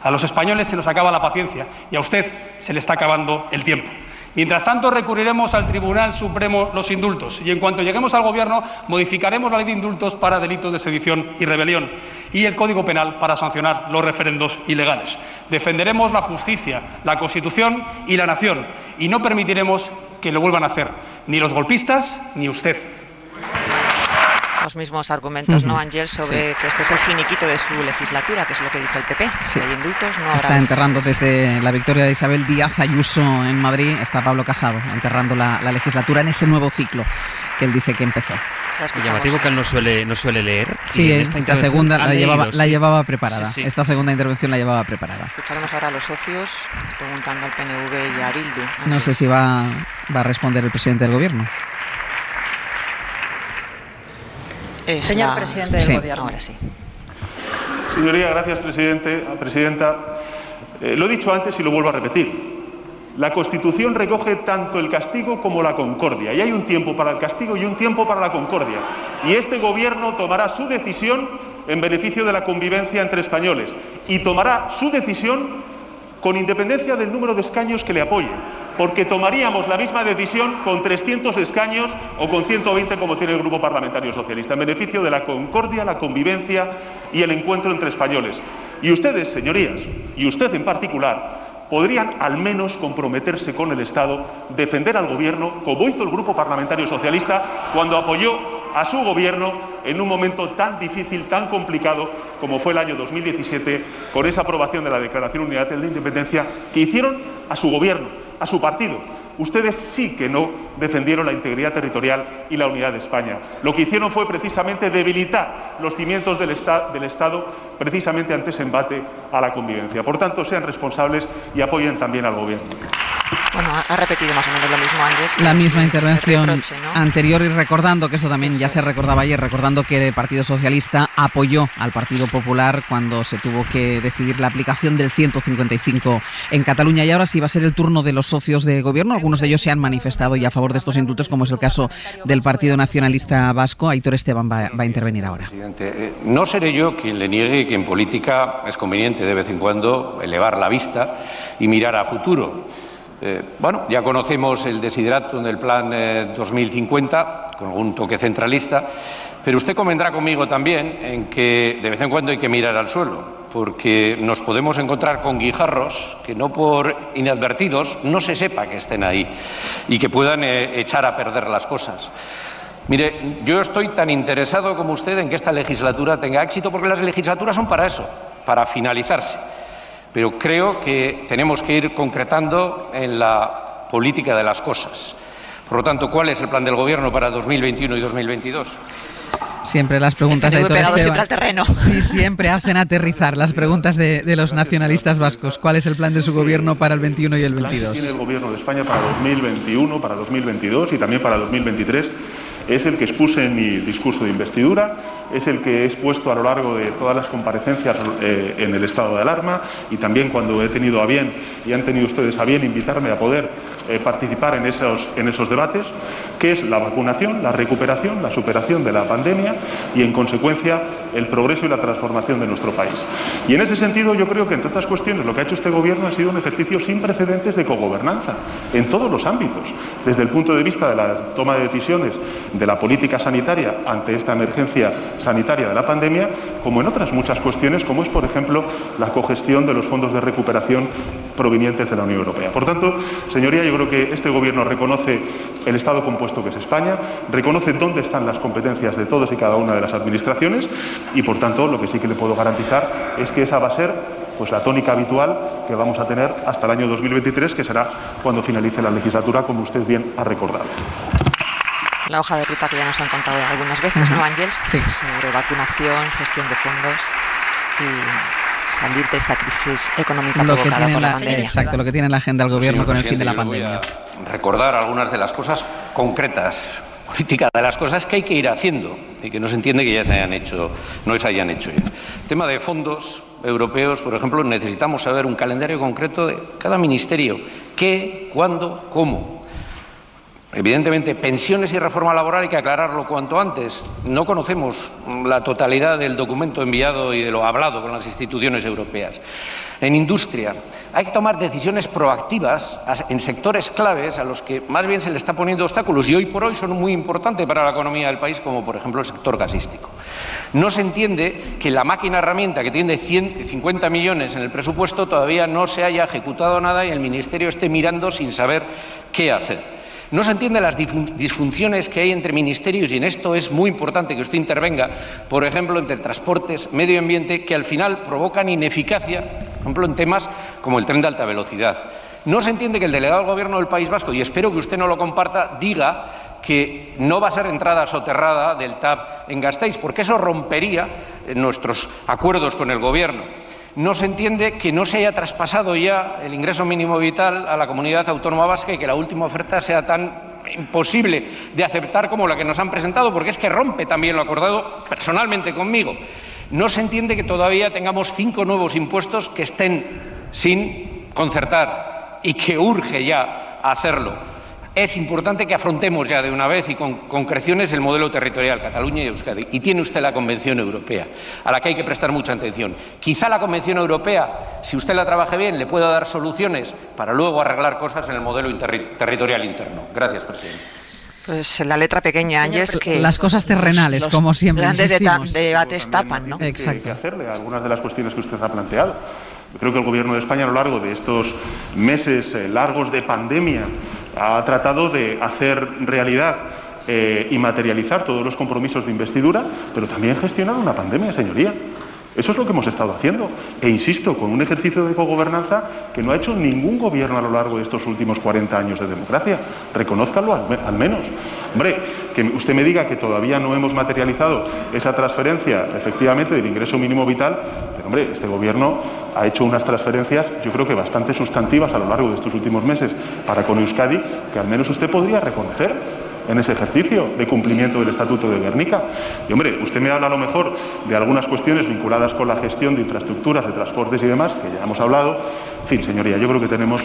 A los españoles se nos acaba la paciencia y a usted se le está acabando el tiempo. Mientras tanto, recurriremos al Tribunal Supremo los indultos y en cuanto lleguemos al Gobierno modificaremos la ley de indultos para delitos de sedición y rebelión y el Código Penal para sancionar los referendos ilegales. Defenderemos la justicia, la Constitución y la nación y no permitiremos que lo vuelvan a hacer ni los golpistas ni usted. Los mismos argumentos, ¿no, Ángel, sobre que este es el finiquito de su legislatura, que es lo que dice el PP? Si hay indultos, no habrá... Está enterrando desde la victoria de Isabel Díaz Ayuso en Madrid, está Pablo Casado enterrando la legislatura en ese nuevo ciclo que él dice que empezó. Y llamativo que él no suele leer. Sí, esta segunda la llevaba preparada. Sí, esta segunda intervención la llevaba preparada. Escucharemos ahora a los socios preguntando al PNV y a Bildu. No sé si va a responder el presidente del gobierno. Señor presidente del Gobierno. Ahora sí. Señoría, gracias, presidenta. Lo he dicho antes y lo vuelvo a repetir. La Constitución recoge tanto el castigo como la concordia. Y hay un tiempo para el castigo y un tiempo para la concordia. Y este Gobierno tomará su decisión en beneficio de la convivencia entre españoles. Y tomará su decisión con independencia del número de escaños que le apoyen. Porque tomaríamos la misma decisión con 300 escaños o con 120 como tiene el Grupo Parlamentario Socialista, en beneficio de la concordia, la convivencia y el encuentro entre españoles. Y ustedes, señorías, y usted en particular, podrían al menos comprometerse con el Estado, defender al Gobierno, como hizo el Grupo Parlamentario Socialista cuando apoyó a su Gobierno en un momento tan difícil, tan complicado como fue el año 2017, con esa aprobación de la Declaración Unilateral de Independencia que hicieron a su Gobierno, a su partido, ustedes sí que no defendieron la integridad territorial y la unidad de España. Lo que hicieron fue precisamente debilitar los cimientos del Estado precisamente ante ese embate a la convivencia. Por tanto, sean responsables y apoyen también al Gobierno. Bueno, ha repetido más o menos lo mismo antes. La misma intervención anterior, y recordando que eso también ya se recordaba ayer, recordando que el Partido Socialista apoyó al Partido Popular cuando se tuvo que decidir la aplicación del 155 en Cataluña. Y ahora sí va a ser el turno de los socios de gobierno. Algunos de ellos se han manifestado ya a favor de estos indultos, como es el caso del Partido Nacionalista Vasco. Aitor Esteban va a intervenir ahora. Presidente, no seré yo quien le niegue que en política es conveniente de vez en cuando elevar la vista y mirar a futuro. Bueno, ya conocemos el desideratum del plan 2050, con algún toque centralista, pero usted convendrá conmigo también en que de vez en cuando hay que mirar al suelo, porque nos podemos encontrar con guijarros que no por inadvertidos no se sepa que estén ahí y que puedan echar a perder las cosas. Mire, yo estoy tan interesado como usted en que esta legislatura tenga éxito, porque las legislaturas son para eso, para finalizarse. Pero creo que tenemos que ir concretando en la política de las cosas. Por lo tanto, ¿cuál es el plan del Gobierno para 2021 y 2022? Siempre las preguntas de Aitor Esteban. Siempre al terreno. Sí, siempre hacen aterrizar las preguntas de los nacionalistas vascos. ¿Cuál es el plan de su gobierno para el 21 y el 22? Tiene el Gobierno de España para 2021, para 2022 y también para 2023. Es el que expuse en mi discurso de investidura, es el que he expuesto a lo largo de todas las comparecencias en el estado de alarma y también cuando he tenido a bien y han tenido ustedes a bien invitarme a poder participar en esos debates, que es la vacunación, la recuperación, la superación de la pandemia y, en consecuencia, el progreso y la transformación de nuestro país. Y en ese sentido yo creo que, entre otras cuestiones, lo que ha hecho este Gobierno ha sido un ejercicio sin precedentes de cogobernanza en todos los ámbitos, desde el punto de vista de la toma de decisiones de la política sanitaria ante esta emergencia sanitaria de la pandemia, como en otras muchas cuestiones, como es, por ejemplo, la cogestión de los fondos de recuperación provenientes de la Unión Europea. Por tanto, señoría, yo creo que este Gobierno reconoce el Estado compuesto que es España, reconoce dónde están las competencias de todas y cada una de las administraciones y, por tanto, lo que sí que le puedo garantizar es que esa va a ser pues la tónica habitual que vamos a tener hasta el año 2023, que será cuando finalice la legislatura, como usted bien ha recordado. La hoja de ruta que ya nos han contado algunas veces, ¿no, Ángels? Sí. Sobre vacunación, gestión de fondos y salir de esta crisis económica provocada por la pandemia. Exacto, lo que tiene en la agenda el Gobierno con el fin de la pandemia. Voy a recordar algunas de las cosas concretas, política de las cosas que hay que ir haciendo y que no se entiende que ya no se hayan hecho ya. Tema de fondos europeos, por ejemplo, necesitamos saber un calendario concreto de cada ministerio. ¿Qué? ¿Cuándo? ¿Cómo? Evidentemente, pensiones y reforma laboral hay que aclararlo cuanto antes. No conocemos la totalidad del documento enviado y de lo hablado con las instituciones europeas. En industria, hay que tomar decisiones proactivas en sectores claves a los que más bien se le está poniendo obstáculos y hoy por hoy son muy importantes para la economía del país, como por ejemplo el sector gasístico. No se entiende que la máquina herramienta, que tiene 150 millones en el presupuesto, todavía no se haya ejecutado nada y el Ministerio esté mirando sin saber qué hacer. No se entienden las disfunciones que hay entre ministerios y en esto es muy importante que usted intervenga, por ejemplo, entre transportes, medio ambiente, que al final provocan ineficacia, por ejemplo, en temas como el tren de alta velocidad. No se entiende que el delegado del Gobierno del País Vasco, y espero que usted no lo comparta, diga que no va a ser entrada soterrada del TAV en Gasteiz, porque eso rompería nuestros acuerdos con el Gobierno. No se entiende que no se haya traspasado ya el ingreso mínimo vital a la comunidad autónoma vasca y que la última oferta sea tan imposible de aceptar como la que nos han presentado, porque es que rompe también lo acordado personalmente conmigo. No se entiende que todavía tengamos 5 nuevos impuestos que estén sin concertar y que urge ya hacerlo. Es importante que afrontemos ya de una vez y con concreciones el modelo territorial Cataluña y Euskadi. Y tiene usted la Convención Europea, a la que hay que prestar mucha atención. Quizá la Convención Europea, si usted la trabaje bien, le pueda dar soluciones para luego arreglar cosas en el modelo territorial interno. Gracias, presidente. Pues la letra pequeña, Ángels, que las cosas terrenales, como siempre insistimos. De debates tapan, ¿no? Exacto. Que hacerle a algunas de las cuestiones que usted ha planteado. Yo creo que el Gobierno de España, a lo largo de estos meses largos de pandemia, ha tratado de hacer realidad y materializar todos los compromisos de investidura, pero también gestionar una pandemia, señoría. Eso es lo que hemos estado haciendo. E insisto, con un ejercicio de cogobernanza que no ha hecho ningún gobierno a lo largo de estos últimos 40 años de democracia. Reconózcalo al menos. Hombre, que usted me diga que todavía no hemos materializado esa transferencia, efectivamente, del ingreso mínimo vital, pero hombre, este gobierno ha hecho unas transferencias, yo creo que bastante sustantivas a lo largo de estos últimos meses para con Euskadi, que al menos usted podría reconocer en ese ejercicio de cumplimiento del Estatuto de Gernika. Y hombre, usted me habla a lo mejor de algunas cuestiones vinculadas con la gestión de infraestructuras, de transportes y demás, que ya hemos hablado. En fin, señoría, yo creo que tenemos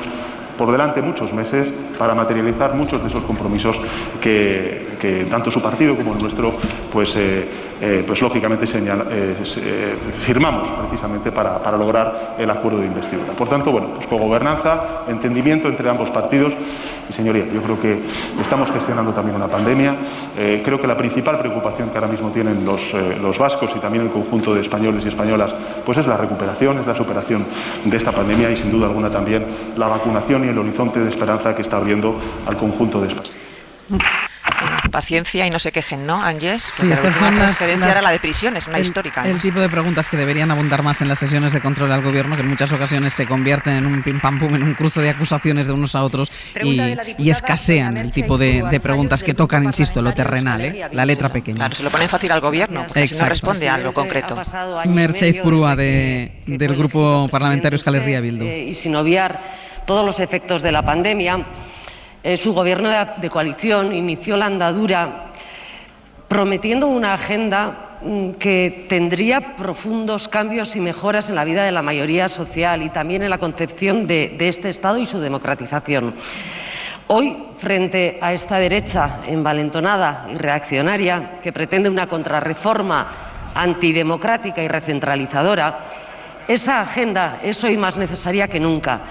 por delante muchos meses para materializar muchos de esos compromisos que tanto su partido como el nuestro pues lógicamente firmamos precisamente para lograr el acuerdo de investidura. Por tanto, bueno, pues cogobernanza, entendimiento entre ambos partidos y, señoría, yo creo que estamos gestionando también una pandemia. Creo que la principal preocupación que ahora mismo tienen los vascos y también el conjunto de españoles y españolas pues es la recuperación, es la superación de esta pandemia y sin duda alguna también la vacunación y el horizonte de esperanza que está abriendo al conjunto de España. Paciencia y no se quejen, ¿no, Ángeles? Sí, estas son las era la de prisiones, una histórica. El tipo de preguntas que deberían abundar más en las sesiones de control al gobierno, que en muchas ocasiones se convierten en un pim pam pum, en un cruce de acusaciones de unos a otros y escasean el tipo de preguntas que tocan, insisto, lo terrenal, la letra pequeña. Claro, se lo ponen fácil al gobierno, porque si no responde a algo concreto. Merche Izpurua, del Grupo Parlamentario Euskal Herria Bildu. Y sin obviar todos los efectos de la pandemia, su gobierno de coalición inició la andadura prometiendo una agenda que tendría profundos cambios y mejoras en la vida de la mayoría social y también en la concepción de este Estado y su democratización. Hoy, frente a esta derecha envalentonada y reaccionaria que pretende una contrarreforma antidemocrática y recentralizadora, esa agenda es hoy más necesaria que nunca,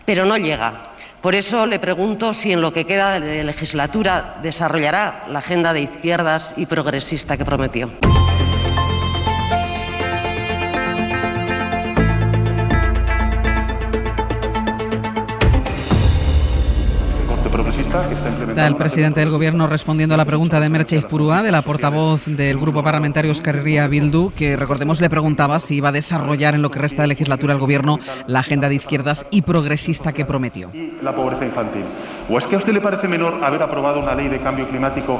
pero no llega. Por eso le pregunto si en lo que queda de legislatura desarrollará la agenda de izquierdas y progresista que prometió. Está el presidente del Gobierno respondiendo a la pregunta de Merche Izpurua, de la portavoz del Grupo Parlamentario Euskal Herria Bildu, que, recordemos, le preguntaba si iba a desarrollar en lo que resta de legislatura el Gobierno la agenda de izquierdas y progresista que prometió. La pobreza infantil. ¿O es que a usted le parece menor haber aprobado una ley de cambio climático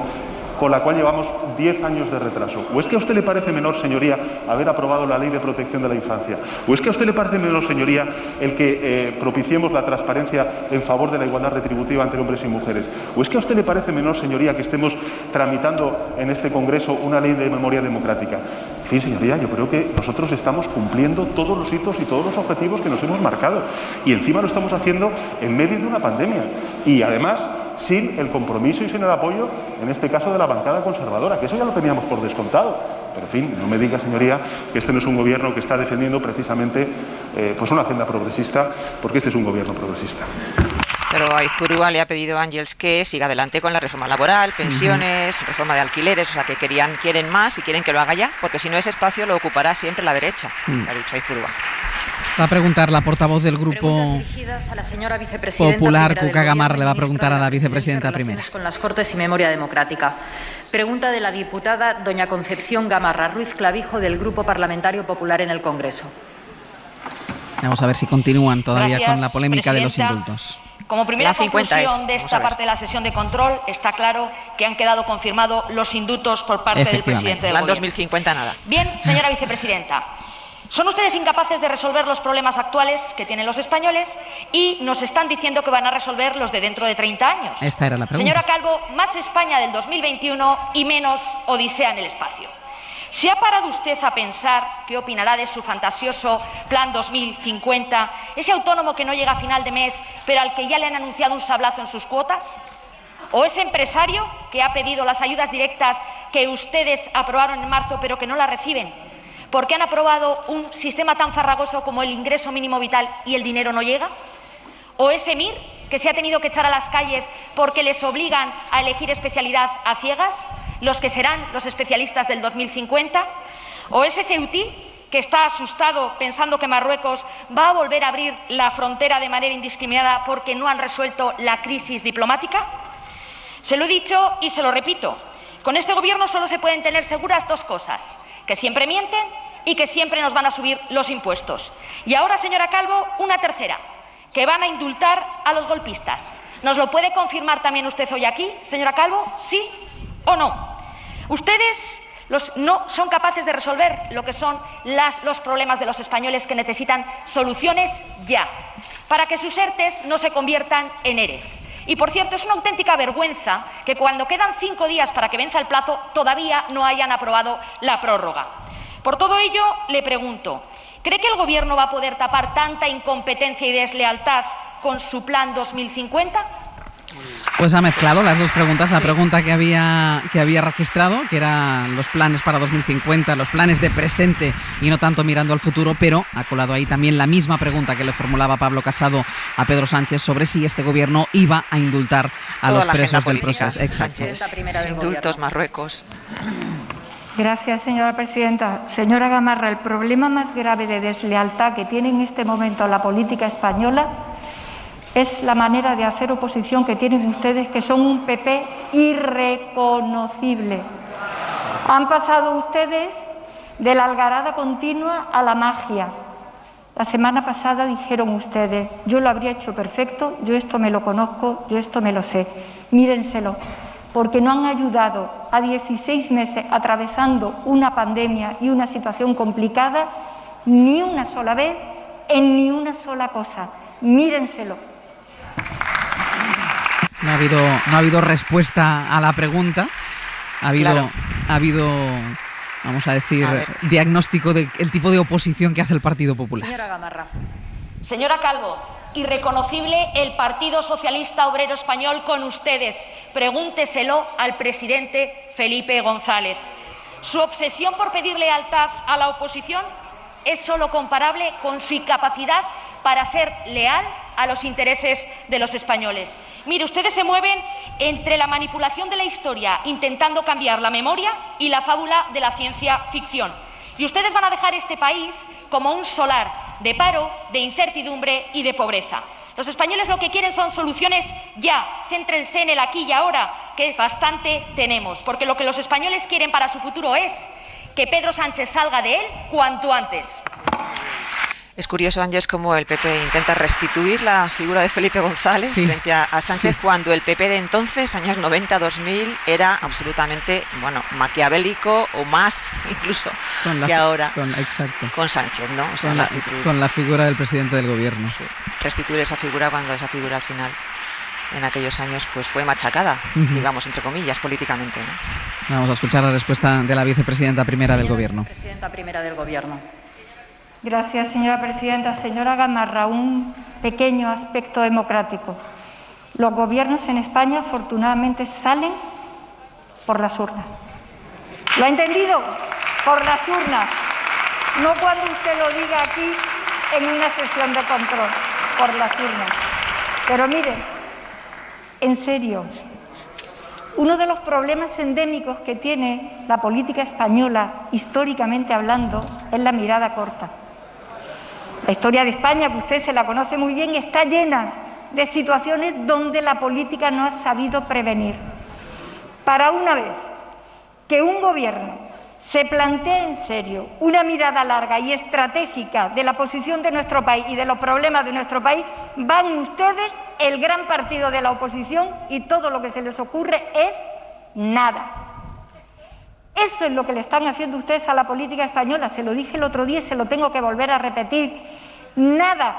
con la cual llevamos 10 años de retraso? ¿O es que a usted le parece menor, señoría, haber aprobado la Ley de Protección de la Infancia? ¿O es que a usted le parece menor, señoría, el que propiciemos la transparencia en favor de la igualdad retributiva entre hombres y mujeres? ¿O es que a usted le parece menor, señoría, que estemos tramitando en este Congreso una ley de memoria democrática? Sí, señoría, yo creo que nosotros estamos cumpliendo todos los hitos y todos los objetivos que nos hemos marcado. Y encima lo estamos haciendo en medio de una pandemia. Y además, sin el compromiso y sin el apoyo, en este caso, de la bancada conservadora, que eso ya lo teníamos por descontado. Pero, en fin, no me diga, señoría, que este no es un gobierno que está defendiendo precisamente pues una agenda progresista, porque este es un gobierno progresista. Pero a Izpurua le ha pedido Ángeles que siga adelante con la reforma laboral, pensiones, reforma de alquileres, o sea, que quieren más y quieren que lo haga ya, porque si no ese espacio lo ocupará siempre la derecha, ha dicho Izpurua. Va a preguntar la portavoz del Grupo Popular, Cuca Gamarra, le va a preguntar a la vicepresidenta primera. Con las Cortes y memoria democrática. Pregunta de la diputada doña Concepción Gamarra Ruiz Clavijo, del Grupo Parlamentario Popular en el Congreso. Vamos a ver si continúan todavía con la polémica de los indultos. Como primera conclusión de esta parte de la sesión de control, está claro que han quedado confirmados los indultos por parte del presidente del Plan Gobierno. 2050 nada. Bien, señora vicepresidenta, son ustedes incapaces de resolver los problemas actuales que tienen los españoles y nos están diciendo que van a resolver los de dentro de 30 años. Esta era la pregunta. Señora Calvo, más España del 2021 y menos Odisea en el espacio. ¿Se ha parado usted a pensar qué opinará de su fantasioso Plan 2050, ese autónomo que no llega a final de mes, pero al que ya le han anunciado un sablazo en sus cuotas? ¿O ese empresario que ha pedido las ayudas directas que ustedes aprobaron en marzo, pero que no las reciben? ¿Por qué han aprobado un sistema tan farragoso como el ingreso mínimo vital y el dinero no llega? ¿O ese MIR que se ha tenido que echar a las calles porque les obligan a elegir especialidad a ciegas, los que serán los especialistas del 2050? ¿O ese Ceutí que está asustado pensando que Marruecos va a volver a abrir la frontera de manera indiscriminada porque no han resuelto la crisis diplomática? Se lo he dicho y se lo repito. Con este gobierno solo se pueden tener seguras dos cosas: que siempre mienten y que siempre nos van a subir los impuestos. Y ahora, señora Calvo, una tercera, que van a indultar a los golpistas. ¿Nos lo puede confirmar también usted hoy aquí, señora Calvo? ¿Sí o no? Ustedes no son capaces de resolver lo que son los problemas de los españoles que necesitan soluciones ya, para que sus ERTEs no se conviertan en ERES. Y, por cierto, es una auténtica vergüenza que cuando quedan 5 días para que venza el plazo todavía no hayan aprobado la prórroga. Por todo ello, le pregunto, ¿cree que el Gobierno va a poder tapar tanta incompetencia y deslealtad con su plan 2050? Pues ha mezclado las dos preguntas, la pregunta que había registrado, que eran los planes para 2050, los planes de presente y no tanto mirando al futuro, pero ha colado ahí también la misma pregunta que le formulaba Pablo Casado a Pedro Sánchez sobre si este gobierno iba a indultar a los presos del proceso. Exacto. Indultos, Marruecos. Gracias, señora presidenta. Señora Gamarra, el problema más grave de deslealtad que tiene en este momento la política española es la manera de hacer oposición que tienen ustedes, que son un PP irreconocible. Han pasado ustedes de la algarada continua a la magia. La semana pasada dijeron ustedes, yo lo habría hecho perfecto, yo esto me lo conozco, yo esto me lo sé. Mírenselo, porque no han ayudado a 16 meses atravesando una pandemia y una situación complicada ni una sola vez en ni una sola cosa. Mírenselo. No ha habido respuesta a la pregunta. Ha habido, vamos a decir, diagnóstico del tipo de oposición que hace el Partido Popular. Señora Gamarra. Señora Calvo, irreconocible el Partido Socialista Obrero Español con ustedes. Pregúnteselo al presidente Felipe González. Su obsesión por pedir lealtad a la oposición es solo comparable con su incapacidad para ser leal a los intereses de los españoles. Mire, ustedes se mueven entre la manipulación de la historia, intentando cambiar la memoria, y la fábula de la ciencia ficción. Y ustedes van a dejar este país como un solar de paro, de incertidumbre y de pobreza. Los españoles lo que quieren son soluciones ya. Céntrense en el aquí y ahora, que bastante tenemos. Porque lo que los españoles quieren para su futuro es que Pedro Sánchez salga de él cuanto antes. Es curioso, Ángeles, cómo el PP intenta restituir la figura de Felipe González frente a Sánchez, cuando el PP de entonces, años 90-2000, era absolutamente, maquiavélico o más incluso que ahora con Sánchez, ¿no? O sea, con la figura del presidente del gobierno. Sí, restituir esa figura cuando esa figura al final, en aquellos años, pues fue machacada, digamos, entre comillas, políticamente, ¿no? Vamos a escuchar la respuesta de la vicepresidenta primera del gobierno. Vicepresidenta primera del gobierno. Gracias, señora presidenta. Señora Gamarra, un pequeño aspecto democrático. Los gobiernos en España, afortunadamente, salen por las urnas. ¿Lo ha entendido? Por las urnas. No cuando usted lo diga aquí en una sesión de control. Por las urnas. Pero miren, en serio, uno de los problemas endémicos que tiene la política española, históricamente hablando, es la mirada corta. La historia de España, que usted se la conoce muy bien, está llena de situaciones donde la política no ha sabido prevenir. Para una vez que un gobierno se plantea en serio una mirada larga y estratégica de la posición de nuestro país y de los problemas de nuestro país, van ustedes, el gran partido de la oposición, y todo lo que se les ocurre es nada. Eso es lo que le están haciendo ustedes a la política española. Se lo dije el otro día y se lo tengo que volver a repetir. Nada.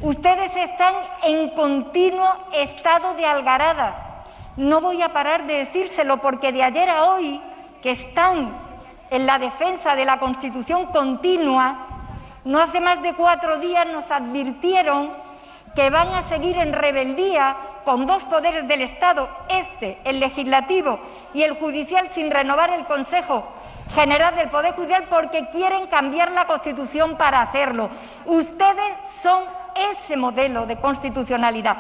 Ustedes están en continuo estado de algarada. No voy a parar de decírselo porque de ayer a hoy, que están en la defensa de la Constitución continua, no hace más de 4 días nos advirtieron que van a seguir en rebeldía con 2 poderes del Estado, el legislativo y el judicial, sin renovar el Consejo General del Poder Judicial, porque quieren cambiar la Constitución para hacerlo. Ustedes son ese modelo de constitucionalidad,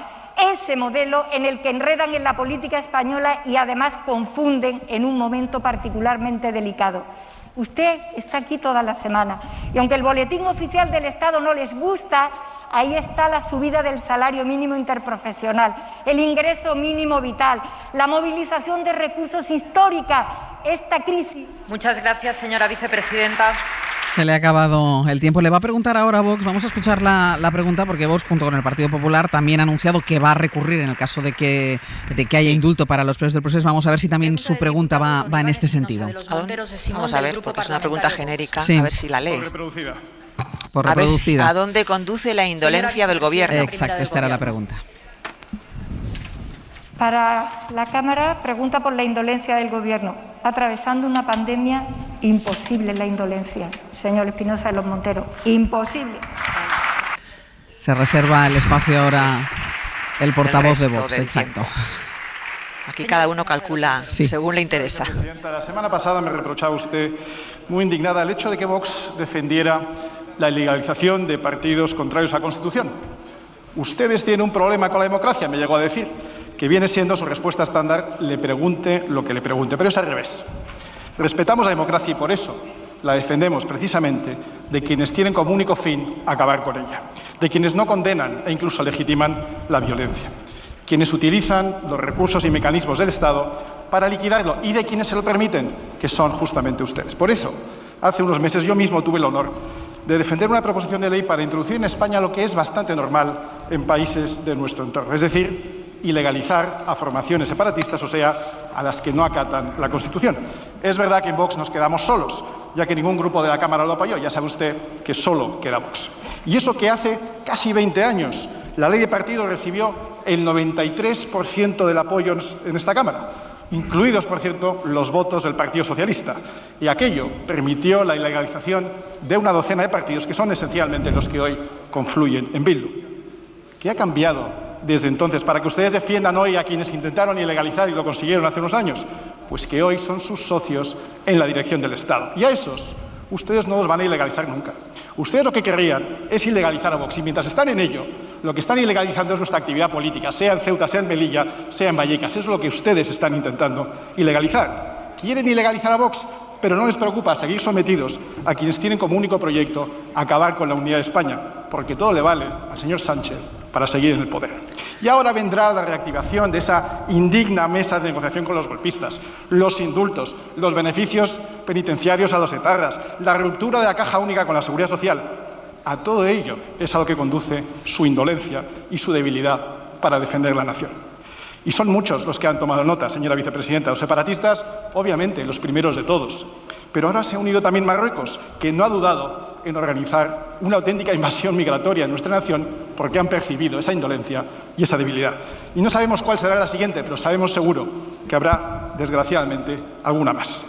ese modelo en el que enredan en la política española y además confunden en un momento particularmente delicado. Usted está aquí toda la semana y aunque el boletín oficial del Estado no les gusta, ahí está la subida del salario mínimo interprofesional, el ingreso mínimo vital, la movilización de recursos histórica, esta crisis. Muchas gracias, señora vicepresidenta. Se le ha acabado el tiempo. Le va a preguntar ahora a Vox, vamos a escuchar la pregunta, porque Vox, junto con el Partido Popular, también ha anunciado que va a recurrir en el caso de que haya indulto para los presos del proceso. Vamos a ver si también su pregunta va en este sentido. Vamos a ver, porque es una pregunta genérica, a ver si la lee. Por a ver reproducida. ¿a dónde conduce la indolencia del gobierno? Exacto, esta era la pregunta. Para la Cámara, pregunta por la indolencia del Gobierno. Atravesando una pandemia, imposible la indolencia, señor Espinosa de los Monteros. Imposible. Se reserva el espacio ahora el portavoz de Vox, exacto. Aquí cada uno calcula según le interesa. La semana pasada me reprochaba usted, muy indignada, el hecho de que Vox defendiera la ilegalización de partidos contrarios a la Constitución. Ustedes tienen un problema con la democracia, me llegó a decir, que viene siendo su respuesta estándar, le pregunte lo que le pregunte, pero es al revés. Respetamos la democracia y por eso la defendemos precisamente de quienes tienen como único fin acabar con ella, de quienes no condenan e incluso legitiman la violencia, quienes utilizan los recursos y mecanismos del Estado para liquidarlo y de quienes se lo permiten, que son justamente ustedes. Por eso, hace unos meses yo mismo tuve el honor de defender una proposición de ley para introducir en España lo que es bastante normal en países de nuestro entorno, es decir, ilegalizar a formaciones separatistas, o sea, a las que no acatan la Constitución. Es verdad que en Vox nos quedamos solos, ya que ningún grupo de la Cámara lo apoyó. Ya sabe usted que solo queda Vox. Y eso que hace casi 20 años la ley de partidos recibió el 93% del apoyo en esta Cámara, incluidos, por cierto, los votos del Partido Socialista. Y aquello permitió la ilegalización de una docena de partidos que son esencialmente los que hoy confluyen en Bildu. ¿Qué ha cambiado desde entonces para que ustedes defiendan hoy a quienes intentaron ilegalizar y lo consiguieron hace unos años? Pues que hoy son sus socios en la dirección del Estado. Y a esos ustedes no los van a ilegalizar nunca. Ustedes lo que querrían es ilegalizar a Vox. Y mientras están en ello, lo que están ilegalizando es nuestra actividad política, sea en Ceuta, sea en Melilla, sea en Vallecas. Eso es lo que ustedes están intentando ilegalizar. Quieren ilegalizar a Vox, pero no les preocupa seguir sometidos a quienes tienen como único proyecto acabar con la unidad de España, porque todo le vale al señor Sánchez para seguir en el poder. Y ahora vendrá la reactivación de esa indigna mesa de negociación con los golpistas, los indultos, los beneficios penitenciarios a los etarras, la ruptura de la caja única con la seguridad social. A todo ello es a lo que conduce su indolencia y su debilidad para defender la nación. Y son muchos los que han tomado nota, señora vicepresidenta. Los separatistas, obviamente, los primeros de todos. Pero ahora se ha unido también Marruecos, que no ha dudado en organizar una auténtica invasión migratoria en nuestra nación porque han percibido esa indolencia y esa debilidad. Y no sabemos cuál será la siguiente, pero sabemos seguro que habrá, desgraciadamente, alguna más.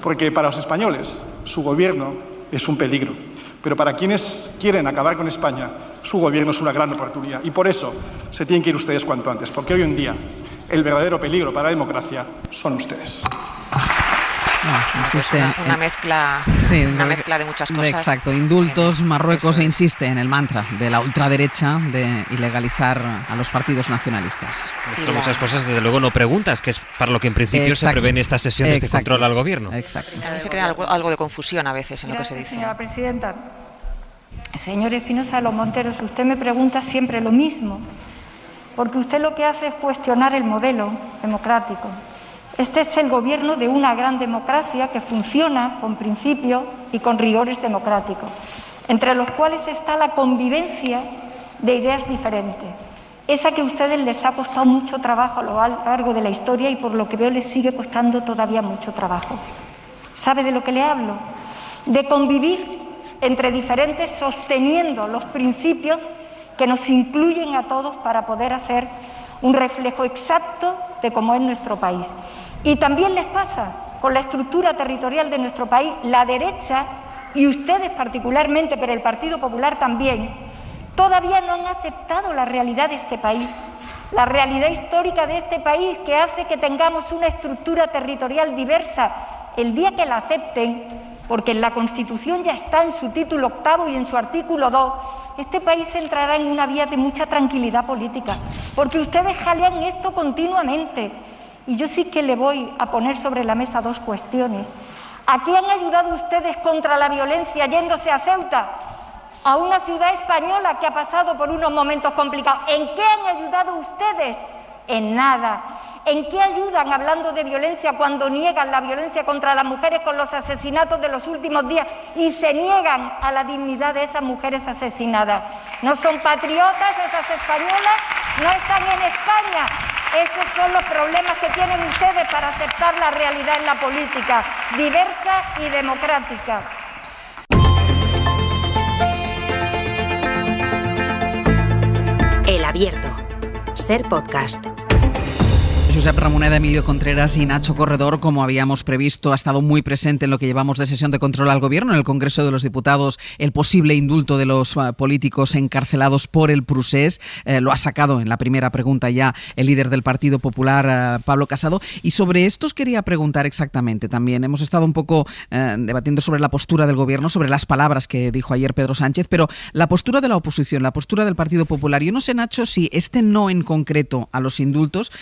Porque para los españoles su gobierno es un peligro, pero para quienes quieren acabar con España, su gobierno es una gran oportunidad. Y por eso se tienen que ir ustedes cuanto antes, porque hoy en día el verdadero peligro para la democracia son ustedes. Insiste una mezcla, una mezcla de muchas cosas. Exacto, indultos, Marruecos e insiste en el mantra de la ultraderecha de ilegalizar a los partidos nacionalistas. Pero muchas cosas, desde luego, no preguntas, que es para lo que en principio se prevé en estas sesiones de control al gobierno. Exacto. También se crea algo de confusión a veces en lo que se dice. Señora presidenta, señor Espinosa de los Monteros, usted me pregunta siempre lo mismo, porque usted lo que hace es cuestionar el modelo democrático. Este es el gobierno de una gran democracia que funciona con principios y con rigores democráticos, entre los cuales está la convivencia de ideas diferentes, esa que a ustedes les ha costado mucho trabajo a lo largo de la historia y por lo que veo les sigue costando todavía mucho trabajo. ¿Sabe de lo que le hablo? De convivir entre diferentes sosteniendo los principios que nos incluyen a todos para poder hacer un reflejo exacto de cómo es nuestro país. Y también les pasa con la estructura territorial de nuestro país, la derecha, y ustedes particularmente, pero el Partido Popular también, todavía no han aceptado la realidad de este país, la realidad histórica de este país que hace que tengamos una estructura territorial diversa. El día que la acepten, porque en la Constitución ya está en su título 8º y en su artículo 2, este país entrará en una vía de mucha tranquilidad política, porque ustedes jalean esto continuamente. Y yo sí que le voy a poner sobre la mesa dos cuestiones. ¿A qué han ayudado ustedes contra la violencia yéndose a Ceuta, a una ciudad española que ha pasado por unos momentos complicados? ¿En qué han ayudado ustedes? En nada. ¿En qué ayudan hablando de violencia cuando niegan la violencia contra las mujeres con los asesinatos de los últimos días y se niegan a la dignidad de esas mujeres asesinadas? ¿No son patriotas esas españolas? ¿No están en España? Esos son los problemas que tienen ustedes para aceptar la realidad en la política, diversa y democrática. El Abierto. Ser podcast. Josep Ramoneda, Emilio Contreras y Nacho Corredor, como habíamos previsto, ha estado muy presente en lo que llevamos de sesión de control al Gobierno en el Congreso de los Diputados. El posible indulto de los políticos encarcelados por el Procés lo ha sacado en la primera pregunta ya el líder del Partido Popular, Pablo Casado. Y sobre esto os quería preguntar exactamente también. Hemos estado un poco debatiendo sobre la postura del Gobierno, sobre las palabras que dijo ayer Pedro Sánchez, pero la postura de la oposición, la postura del Partido Popular. Yo no sé, Nacho, si este no en concreto a los indultos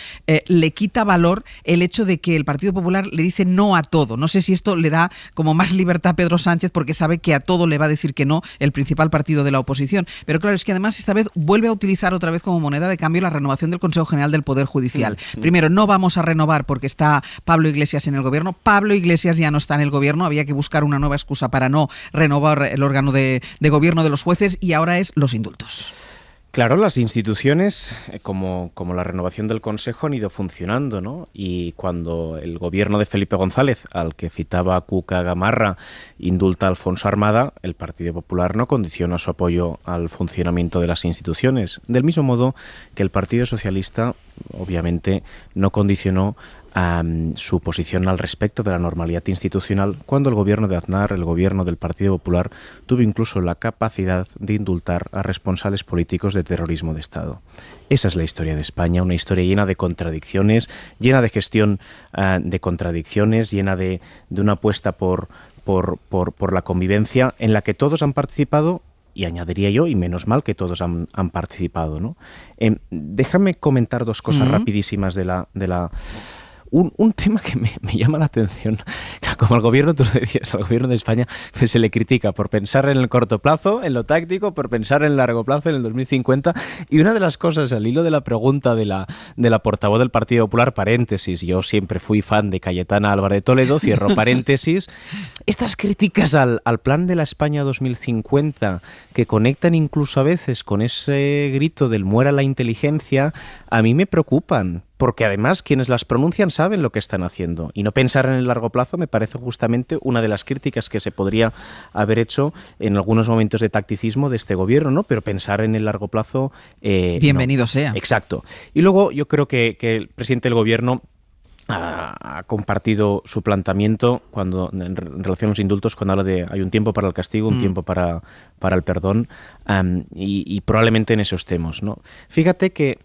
le quita valor el hecho de que el Partido Popular le dice no a todo. No sé si esto le da como más libertad a Pedro Sánchez porque sabe que a todo le va a decir que no el principal partido de la oposición. Pero claro, es que además esta vez vuelve a utilizar otra vez como moneda de cambio la renovación del Consejo General del Poder Judicial. Primero, no vamos a renovar porque está Pablo Iglesias en el Gobierno. Pablo Iglesias ya no está en el Gobierno. Había que buscar una nueva excusa para no renovar el órgano de gobierno de los jueces y ahora es los indultos. Claro, las instituciones, como la renovación del Consejo, han ido funcionando, ¿no? Y cuando el gobierno de Felipe González, al que citaba Cuca Gamarra, indulta a Alfonso Armada, el Partido Popular no condiciona su apoyo al funcionamiento de las instituciones. Del mismo modo que el Partido Socialista, obviamente, no condicionó su posición al respecto de la normalidad institucional cuando el gobierno de Aznar, el gobierno del Partido Popular, tuvo incluso la capacidad de indultar a responsables políticos de terrorismo de Estado. Esa es la historia de España, una historia llena de contradicciones, llena de gestión de contradicciones, llena de una apuesta por la convivencia en la que todos han participado. Y añadiría yo, y menos mal que todos han participado, ¿no? Déjame comentar dos cosas rapidísimas de la Un tema que me llama la atención, como al gobierno, tú lo decías, al gobierno de España se le critica por pensar en el corto plazo, en lo táctico, por pensar en el largo plazo, en el 2050, y una de las cosas, al hilo de la pregunta de la portavoz del Partido Popular, paréntesis, yo siempre fui fan de Cayetana Álvarez de Toledo, cierro paréntesis, estas críticas al plan de la España 2050, que conectan incluso a veces con ese grito del muera la inteligencia, a mí me preocupan. Porque además quienes las pronuncian saben lo que están haciendo. Y no pensar en el largo plazo me parece justamente una de las críticas que se podría haber hecho en algunos momentos de tacticismo de este gobierno, ¿no? Pero pensar en el largo plazo... Bienvenido sea. Exacto. Y luego yo creo que el presidente del gobierno ha compartido su planteamiento cuando en relación a los indultos, cuando habla de hay un tiempo para el castigo, un tiempo para el perdón, y probablemente en eso estemos, ¿no? Fíjate que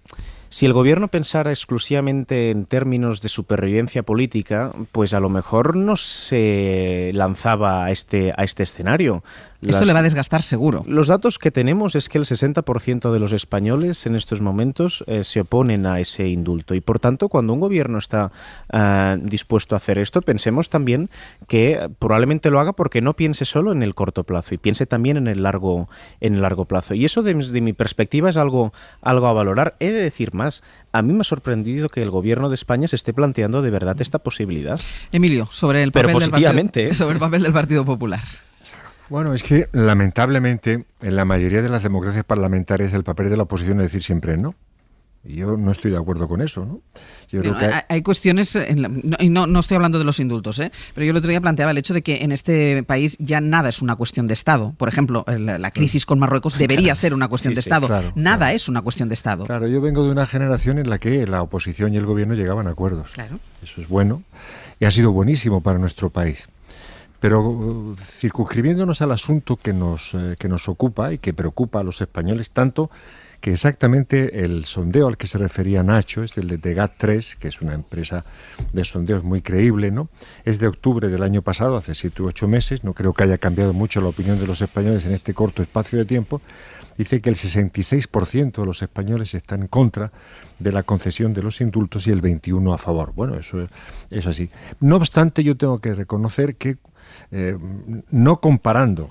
si el gobierno pensara exclusivamente en términos de supervivencia política, pues a lo mejor no se lanzaba a este escenario. Esto le va a desgastar seguro. Los datos que tenemos es que el 60% de los españoles en estos momentos se oponen a ese indulto y por tanto cuando un gobierno está dispuesto a hacer esto, pensemos también que probablemente lo haga porque no piense solo en el corto plazo y piense también en el largo plazo. Y eso desde mi perspectiva es algo a valorar. He de decir más. A mí me ha sorprendido que el gobierno de España se esté planteando de verdad esta posibilidad. Emilio, sobre el papel del Partido Popular. Bueno, es que lamentablemente en la mayoría de las democracias parlamentarias el papel de la oposición es decir siempre no. Y yo no estoy de acuerdo con eso, ¿no? Yo creo que hay cuestiones, no estoy hablando de los indultos, pero yo el otro día planteaba el hecho de que en este país ya nada es una cuestión de Estado. Por ejemplo, la crisis con Marruecos debería ser una cuestión de Estado. Nada es una cuestión de Estado. Claro, yo vengo de una generación en la que la oposición y el gobierno llegaban a acuerdos. Claro. Eso es bueno y ha sido buenísimo para nuestro país. Pero circunscribiéndonos al asunto que nos ocupa y que preocupa a los españoles tanto, que exactamente el sondeo al que se refería Nacho, es el de GAT3, que es una empresa de sondeos muy creíble, ¿no? Es de octubre del año pasado, hace 7 u 8 meses, no creo que haya cambiado mucho la opinión de los españoles en este corto espacio de tiempo, dice que el 66% de los españoles están en contra de la concesión de los indultos y el 21% a favor. Bueno, eso es así. No obstante, yo tengo que reconocer que no comparando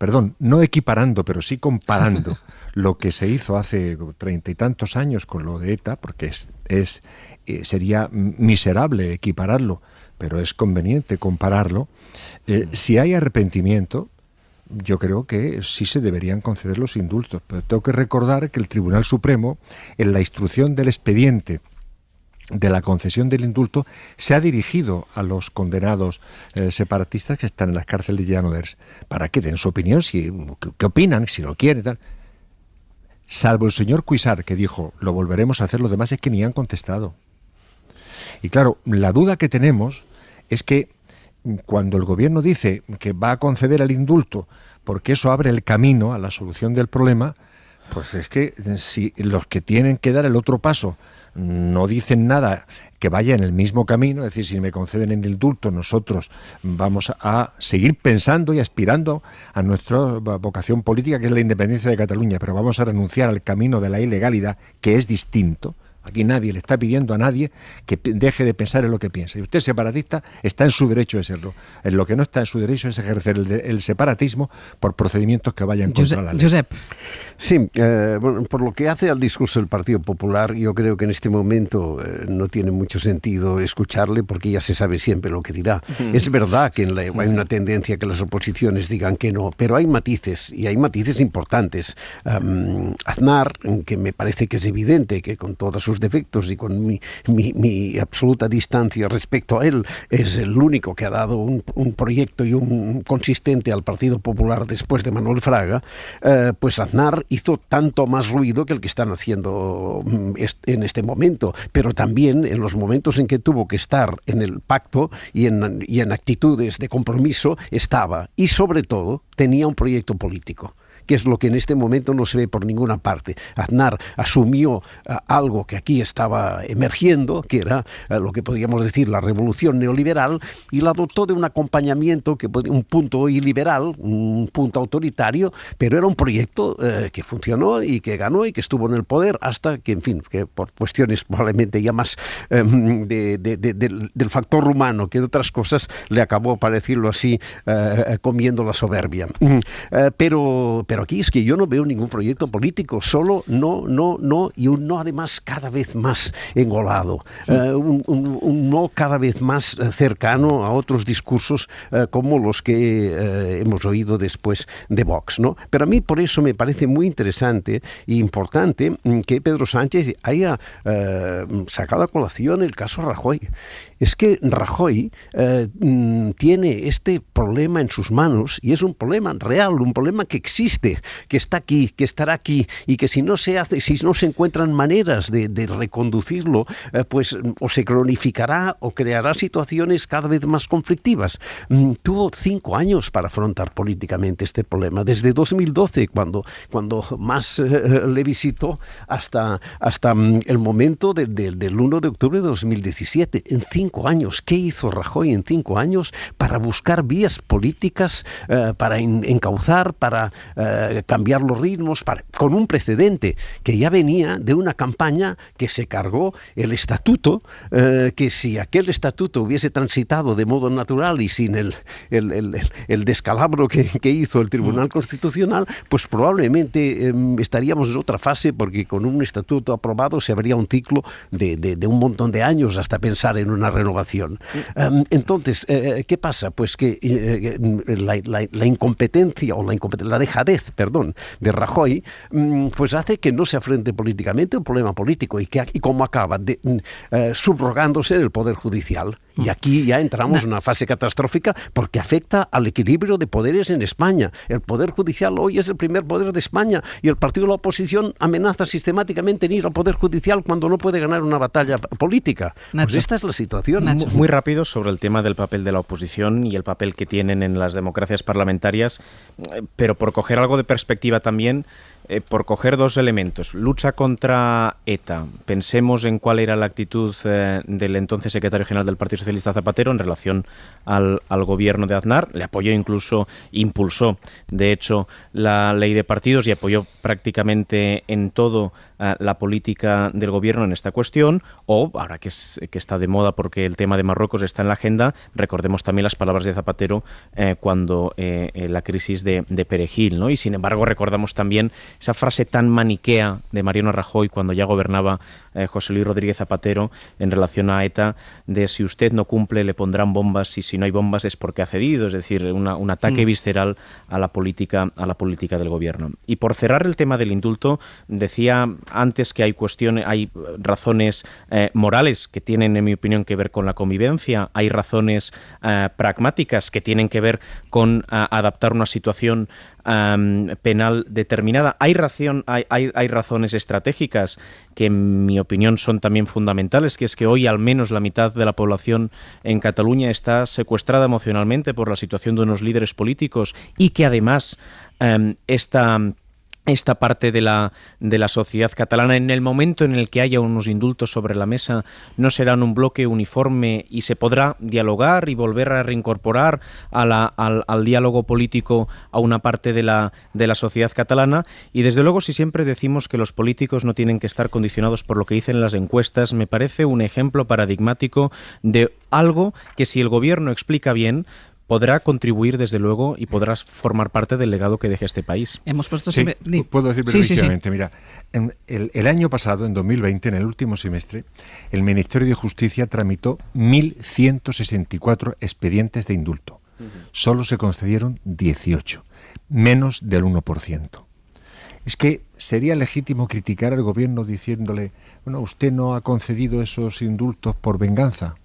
perdón, no equiparando, pero sí comparando lo que se hizo hace 30 y tantos años con lo de ETA, porque sería miserable equipararlo, pero es conveniente compararlo. Si hay arrepentimiento, yo creo que sí se deberían conceder los indultos, pero tengo que recordar que el Tribunal Supremo, en la instrucción del expediente de la concesión del indulto, se ha dirigido a los condenados separatistas que están en las cárceles de Lledoners para que den su opinión, qué opinan, si lo quieren, tal. Salvo el señor Cuixart, que dijo, lo volveremos a hacer, los demás es que ni han contestado. Y claro, la duda que tenemos es que cuando el gobierno dice que va a conceder el indulto porque eso abre el camino a la solución del problema, pues es que si los que tienen que dar el otro paso no dicen nada que vaya en el mismo camino, es decir, si me conceden el indulto, nosotros vamos a seguir pensando y aspirando a nuestra vocación política, que es la independencia de Cataluña, pero vamos a renunciar al camino de la ilegalidad, que es distinto. Aquí nadie le está pidiendo a nadie que deje de pensar en lo que piensa. Y usted, separatista, está en su derecho de serlo. En lo que no está en su derecho es ejercer el separatismo por procedimientos que vayan contra la ley. Josep. Sí, bueno, por lo que hace al discurso del Partido Popular, yo creo que en este momento no tiene mucho sentido escucharle porque ya se sabe siempre lo que dirá. Es verdad que hay una tendencia que las oposiciones digan que no, pero hay matices, y hay matices importantes. Aznar, que me parece que es evidente que con todas sus defectos y con mi absoluta distancia respecto a él, es el único que ha dado un proyecto y un consistente al Partido Popular después de Manuel Fraga, pues Aznar hizo tanto más ruido que el que están haciendo en este momento, pero también en los momentos en que tuvo que estar en el pacto y en actitudes de compromiso estaba, y sobre todo tenía un proyecto político, que es lo que en este momento no se ve por ninguna parte. Aznar asumió algo que aquí estaba emergiendo, que era lo que podríamos decir la revolución neoliberal, y la dotó de un acompañamiento, un punto iliberal, un punto autoritario, pero era un proyecto que funcionó y que ganó y que estuvo en el poder hasta que, en fin, que por cuestiones probablemente ya más del factor humano que de otras cosas, le acabó, para decirlo así, comiendo la soberbia. Pero aquí es que yo no veo ningún proyecto político, solo no, y un no además cada vez más engolado, un no cada vez más cercano a otros discursos como los que hemos oído después de Vox, ¿no? Pero a mí por eso me parece muy interesante e importante que Pedro Sánchez haya sacado a colación el caso Rajoy. Es que Rajoy tiene este problema en sus manos y es un problema real, un problema que existe, que está aquí, que estará aquí, y que si no se encuentran maneras de reconducirlo, pues o se cronificará o creará situaciones cada vez más conflictivas. Tuvo 5 años para afrontar políticamente este problema, desde 2012, cuando más le visitó, hasta el momento del 1 de octubre de 2017. En 5 años, ¿qué hizo Rajoy en 5 años para buscar vías políticas, para encauzar, para cambiar los ritmos, con un precedente que ya venía de una campaña que se cargó el estatuto, que si aquel estatuto hubiese transitado de modo natural y sin el descalabro que hizo el Tribunal Constitucional, pues probablemente estaríamos en otra fase, porque con un estatuto aprobado se habría un ciclo de un montón de años hasta pensar en una renovación. Entonces, ¿qué pasa? Pues que la incompetencia o la dejadez, de Rajoy, pues hace que no se afrente políticamente un problema político y cómo acaba subrogándose en el Poder Judicial. Y aquí ya entramos en una fase catastrófica porque afecta al equilibrio de poderes en España. El Poder Judicial hoy es el primer poder de España y el partido de la oposición amenaza sistemáticamente en ir al Poder Judicial cuando no puede ganar una batalla política. Nacho. Pues esta es la situación. Nacho. Muy rápido sobre el tema del papel de la oposición y el papel que tienen en las democracias parlamentarias, pero por coger algo de perspectiva también, por coger dos elementos, lucha contra ETA, pensemos en cuál era la actitud del entonces secretario general del Partido Socialista Zapatero en relación al gobierno de Aznar, le apoyó, incluso impulsó, de hecho, la ley de partidos y apoyó prácticamente en todo la política del gobierno en esta cuestión, o ahora que está de moda porque el tema de Marruecos está en la agenda, recordemos también las palabras de Zapatero cuando la crisis de Perejil, ¿no? Y sin embargo recordamos también esa frase tan maniquea de Mariano Rajoy cuando ya gobernaba José Luis Rodríguez Zapatero en relación a ETA, de si usted no cumple le pondrán bombas y si no hay bombas es porque ha cedido, es decir, un ataque visceral a la política del gobierno. Y por cerrar el tema del indulto, decía antes que hay razones morales que tienen, en mi opinión, que ver con la convivencia, hay razones pragmáticas que tienen que ver con adaptar una situación penal determinada. Hay razones estratégicas que en mi opinión son también fundamentales, que es que hoy al menos la mitad de la población en Cataluña está secuestrada emocionalmente por la situación de unos líderes políticos y que además esta parte de la sociedad catalana, en el momento en el que haya unos indultos sobre la mesa, no serán un bloque uniforme y se podrá dialogar y volver a reincorporar al diálogo político a una parte de la sociedad catalana. Y desde luego, si siempre decimos que los políticos no tienen que estar condicionados por lo que dicen las encuestas, me parece un ejemplo paradigmático de algo que, si el gobierno explica bien, podrá contribuir desde luego y podrás formar parte del legado que deje este país. Hemos puesto puedo decir brevísimamente. Mira, el año pasado, en 2020, en el último semestre, el Ministerio de Justicia tramitó 1.164 expedientes de indulto. Solo se concedieron 18, menos del 1%. Es que sería legítimo criticar al gobierno diciéndole, bueno, usted no ha concedido esos indultos por venganza.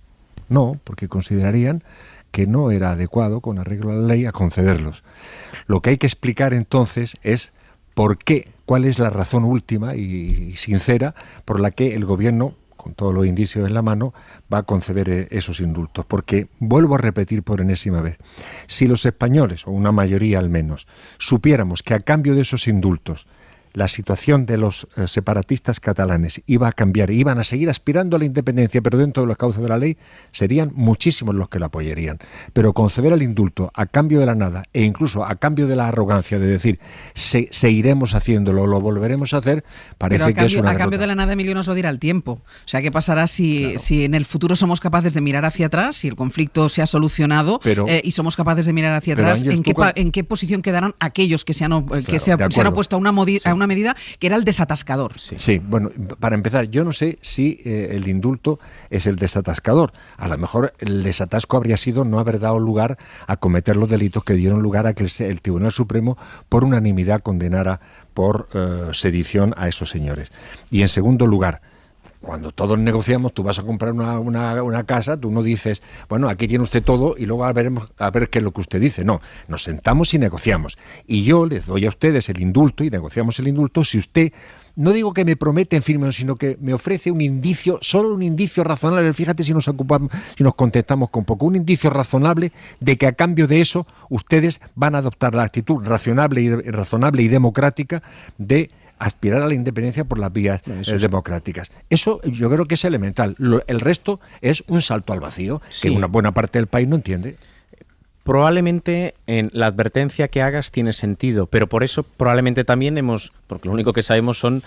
No, porque considerarían que no era adecuado, con arreglo a la ley, a concederlos. Lo que hay que explicar entonces es por qué, cuál es la razón última y sincera por la que el gobierno, con todos los indicios en la mano, va a conceder esos indultos. Porque, vuelvo a repetir por enésima vez, si los españoles, o una mayoría al menos, supiéramos que a cambio de esos indultos la situación de los separatistas catalanes iba a cambiar, iban a seguir aspirando a la independencia, pero dentro de los cauces de la ley, serían muchísimos los que la apoyarían. Pero conceder el indulto a cambio de la nada, e incluso a cambio de la arrogancia de decir, seguiremos haciéndolo, lo volveremos a hacer, parece que es una derrota. A cambio de la nada, Emilio, nos lo dirá el tiempo. O sea, ¿qué pasará si en el futuro somos capaces de mirar hacia atrás, si el conflicto se ha solucionado y somos capaces de mirar hacia atrás, Ángel, ¿en qué posición quedarán aquellos que se han opuesto a una medida que era el desatascador? Sí, bueno, para empezar, yo no sé si el indulto es el desatascador. A lo mejor el desatasco habría sido no haber dado lugar a cometer los delitos que dieron lugar a que el Tribunal Supremo por unanimidad condenara por sedición a esos señores. Y en segundo lugar, cuando todos negociamos, tú vas a comprar una casa, tú no dices, bueno, aquí tiene usted todo y luego veremos a ver qué es lo que usted dice. No, nos sentamos y negociamos. Y yo les doy a ustedes el indulto y negociamos el indulto si usted, no digo que me promete en firme, sino que me ofrece un indicio, solo un indicio razonable, fíjate si nos contestamos con poco, un indicio razonable de que a cambio de eso ustedes van a adoptar la actitud razonable y democrática de aspirar a la independencia por las vías democráticas. Eso yo creo que es elemental. El resto es un salto al vacío, que una buena parte del país no entiende. Probablemente en la advertencia que hagas tiene sentido, pero por eso probablemente también porque lo único que sabemos son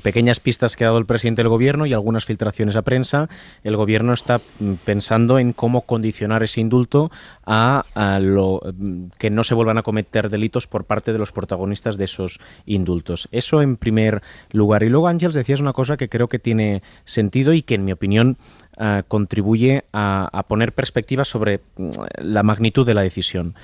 pequeñas pistas que ha dado el presidente del gobierno y algunas filtraciones a prensa. El gobierno está pensando en cómo condicionar ese indulto a que no se vuelvan a cometer delitos por parte de los protagonistas de esos indultos. Eso en primer lugar. Y luego, Ángels, decías una cosa que creo que tiene sentido y que, en mi opinión, contribuye a poner perspectiva sobre la magnitud de la decisión.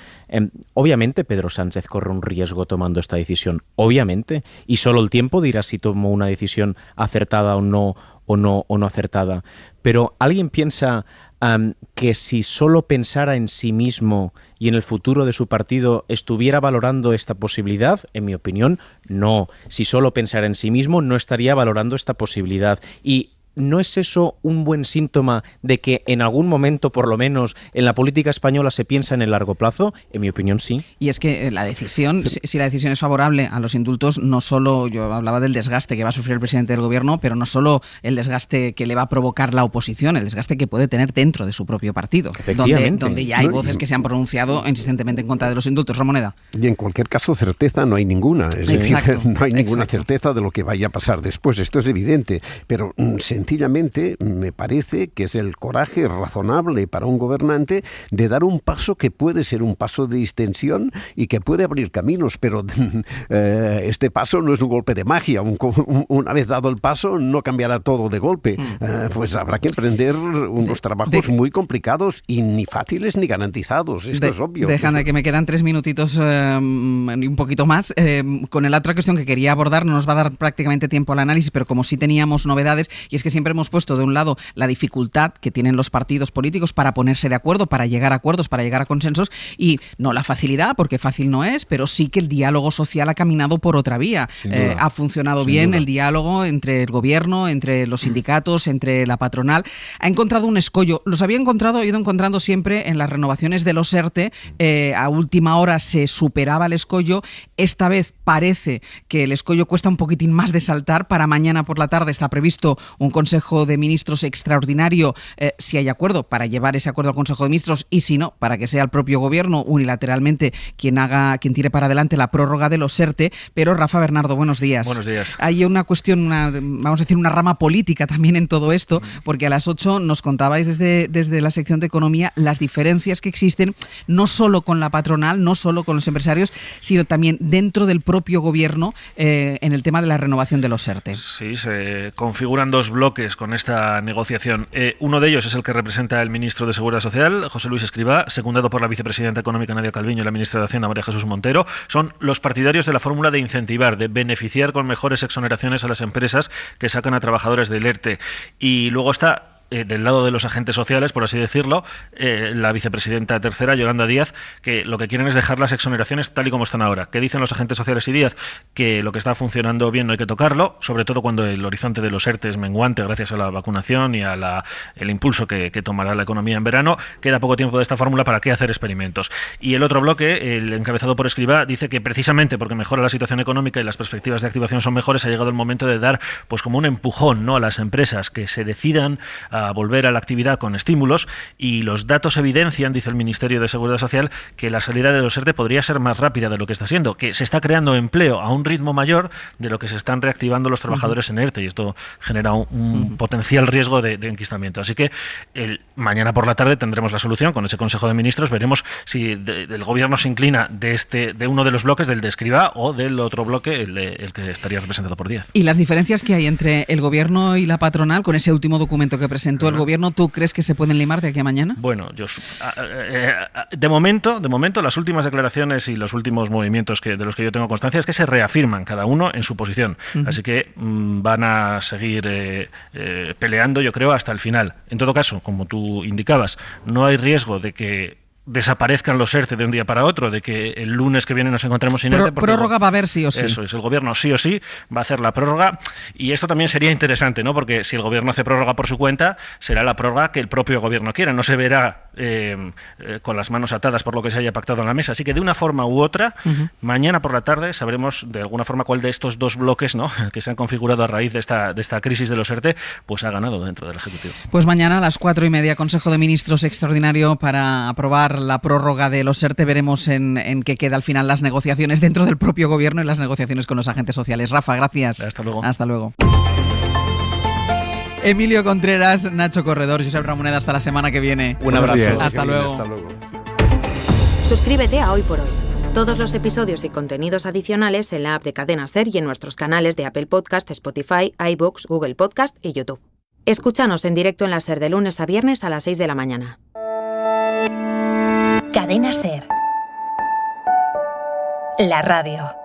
Obviamente Pedro Sánchez corre un riesgo tomando esta decisión, obviamente, y solo el tiempo dirá si tomó una decisión acertada o no acertada. Pero ¿alguien piensa que si solo pensara en sí mismo y en el futuro de su partido estuviera valorando esta posibilidad? En mi opinión, no. Si solo pensara en sí mismo, no estaría valorando esta posibilidad. Y ¿no es eso un buen síntoma de que en algún momento, por lo menos, en la política española se piensa en el largo plazo? En mi opinión, sí. Y es que la decisión, si la decisión es favorable a los indultos, no solo, yo hablaba del desgaste que va a sufrir el presidente del gobierno, pero no solo el desgaste que le va a provocar la oposición, el desgaste que puede tener dentro de su propio partido, donde ya hay voces que se han pronunciado insistentemente en contra de los indultos. Ramoneda. Y en cualquier caso, certeza no hay ninguna. Es decir, no hay ninguna certeza de lo que vaya a pasar después. Esto es evidente. Pero sencillamente me parece que es el coraje razonable para un gobernante de dar un paso que puede ser un paso de distensión y que puede abrir caminos. Pero este paso no es un golpe de magia. Una vez dado el paso, no cambiará todo de golpe. Pues habrá que emprender unos trabajos muy complicados y ni fáciles ni garantizados. Esto es obvio. Déjame que me quedan 3 minutitos y un poquito más. Con la otra cuestión que quería abordar, no nos va a dar prácticamente tiempo al análisis, pero como sí teníamos novedades, y es que siempre hemos puesto de un lado la dificultad que tienen los partidos políticos para ponerse de acuerdo, para llegar a acuerdos, para llegar a consensos, y no la facilidad, porque fácil no es, pero sí que el diálogo social ha caminado por otra vía. Ha funcionado bien el diálogo entre el gobierno, entre los sindicatos, entre la patronal. Ha encontrado un escollo. Los había ido encontrando siempre en las renovaciones de los ERTE. A última hora se superaba el escollo. Esta vez parece que el escollo cuesta un poquitín más de saltar. Para mañana por la tarde está previsto un Consejo de Ministros extraordinario, si hay acuerdo, para llevar ese acuerdo al Consejo de Ministros, y si no, para que sea el propio gobierno unilateralmente quien tire para adelante la prórroga de los ERTE. Pero Rafa Bernardo, buenos días. Buenos días. Hay una cuestión, vamos a decir, una rama política también en todo esto, porque a las 8 nos contabais desde la sección de Economía las diferencias que existen, no solo con la patronal, no solo con los empresarios, sino también dentro del propio gobierno en el tema de la renovación de los ERTE. Sí, se configuran 2 bloques con esta negociación. Uno de ellos es el que representa el ministro de Seguridad Social, José Luis Escrivá, secundado por la vicepresidenta económica Nadia Calviño y la ministra de Hacienda María Jesús Montero. Son los partidarios de la fórmula de incentivar, de beneficiar con mejores exoneraciones a las empresas que sacan a trabajadores del ERTE. Y luego está del lado de los agentes sociales, por así decirlo, la vicepresidenta tercera, Yolanda Díaz, que lo que quieren es dejar las exoneraciones tal y como están ahora. ¿Qué dicen los agentes sociales y Díaz? Que lo que está funcionando bien no hay que tocarlo, sobre todo cuando el horizonte de los ERTE es menguante gracias a la vacunación y a el impulso que tomará la economía en verano. Queda poco tiempo de esta fórmula, ¿para qué hacer experimentos? Y el otro bloque, el encabezado por Escrivá, dice que precisamente porque mejora la situación económica y las perspectivas de activación son mejores, ha llegado el momento de dar pues como un empujón, ¿no?, a las empresas que se decidan a volver a la actividad con estímulos, y los datos evidencian, dice el Ministerio de Seguridad Social, que la salida de los ERTE podría ser más rápida de lo que está siendo, que se está creando empleo a un ritmo mayor de lo que se están reactivando los trabajadores en ERTE, y esto genera un potencial riesgo de enquistamiento. Así que mañana por la tarde tendremos la solución con ese Consejo de Ministros. Veremos si el gobierno se inclina de uno de los bloques, del de Escrivá, o del otro bloque, el que estaría representado por Díaz. Y las diferencias que hay entre el gobierno y la patronal, con ese último documento que presentó el gobierno, ¿tú crees que se pueden limar de aquí a mañana? Bueno, de momento las últimas declaraciones y los últimos movimientos de los que yo tengo constancia es que se reafirman cada uno en su posición. Así que van a seguir peleando, yo creo, hasta el final. En todo caso, como tú indicabas, no hay riesgo de que desaparezcan los ERTE de un día para otro, de que el lunes que viene nos encontremos sin ERTE. Prórroga va a haber sí o sí. Eso es, el gobierno sí o sí va a hacer la prórroga, y esto también sería interesante, ¿no? Porque si el gobierno hace prórroga por su cuenta, será la prórroga que el propio gobierno quiera, no se verá con las manos atadas por lo que se haya pactado en la mesa. Así que de una forma u otra, mañana por la tarde sabremos de alguna forma cuál de estos 2 bloques, ¿no?, que se han configurado a raíz de esta crisis de los ERTE, pues ha ganado dentro del Ejecutivo. Pues mañana a las 4:30, Consejo de Ministros extraordinario para aprobar la prórroga de los ERTE. Veremos en qué queda al final las negociaciones dentro del propio gobierno y las negociaciones con los agentes sociales. Rafa, gracias. Hasta luego. Hasta luego. Emilio Contreras, Nacho Corredor, Josep Ramoneda, hasta la semana que viene. Un abrazo. Hasta luego. Hasta luego. Suscríbete a Hoy por Hoy. Todos los episodios y contenidos adicionales en la app de Cadena SER y en nuestros canales de Apple Podcast, Spotify, iVoox, Google Podcast y YouTube. Escúchanos en directo en la SER de lunes a viernes a las 6 de la mañana. Cadena SER. La radio.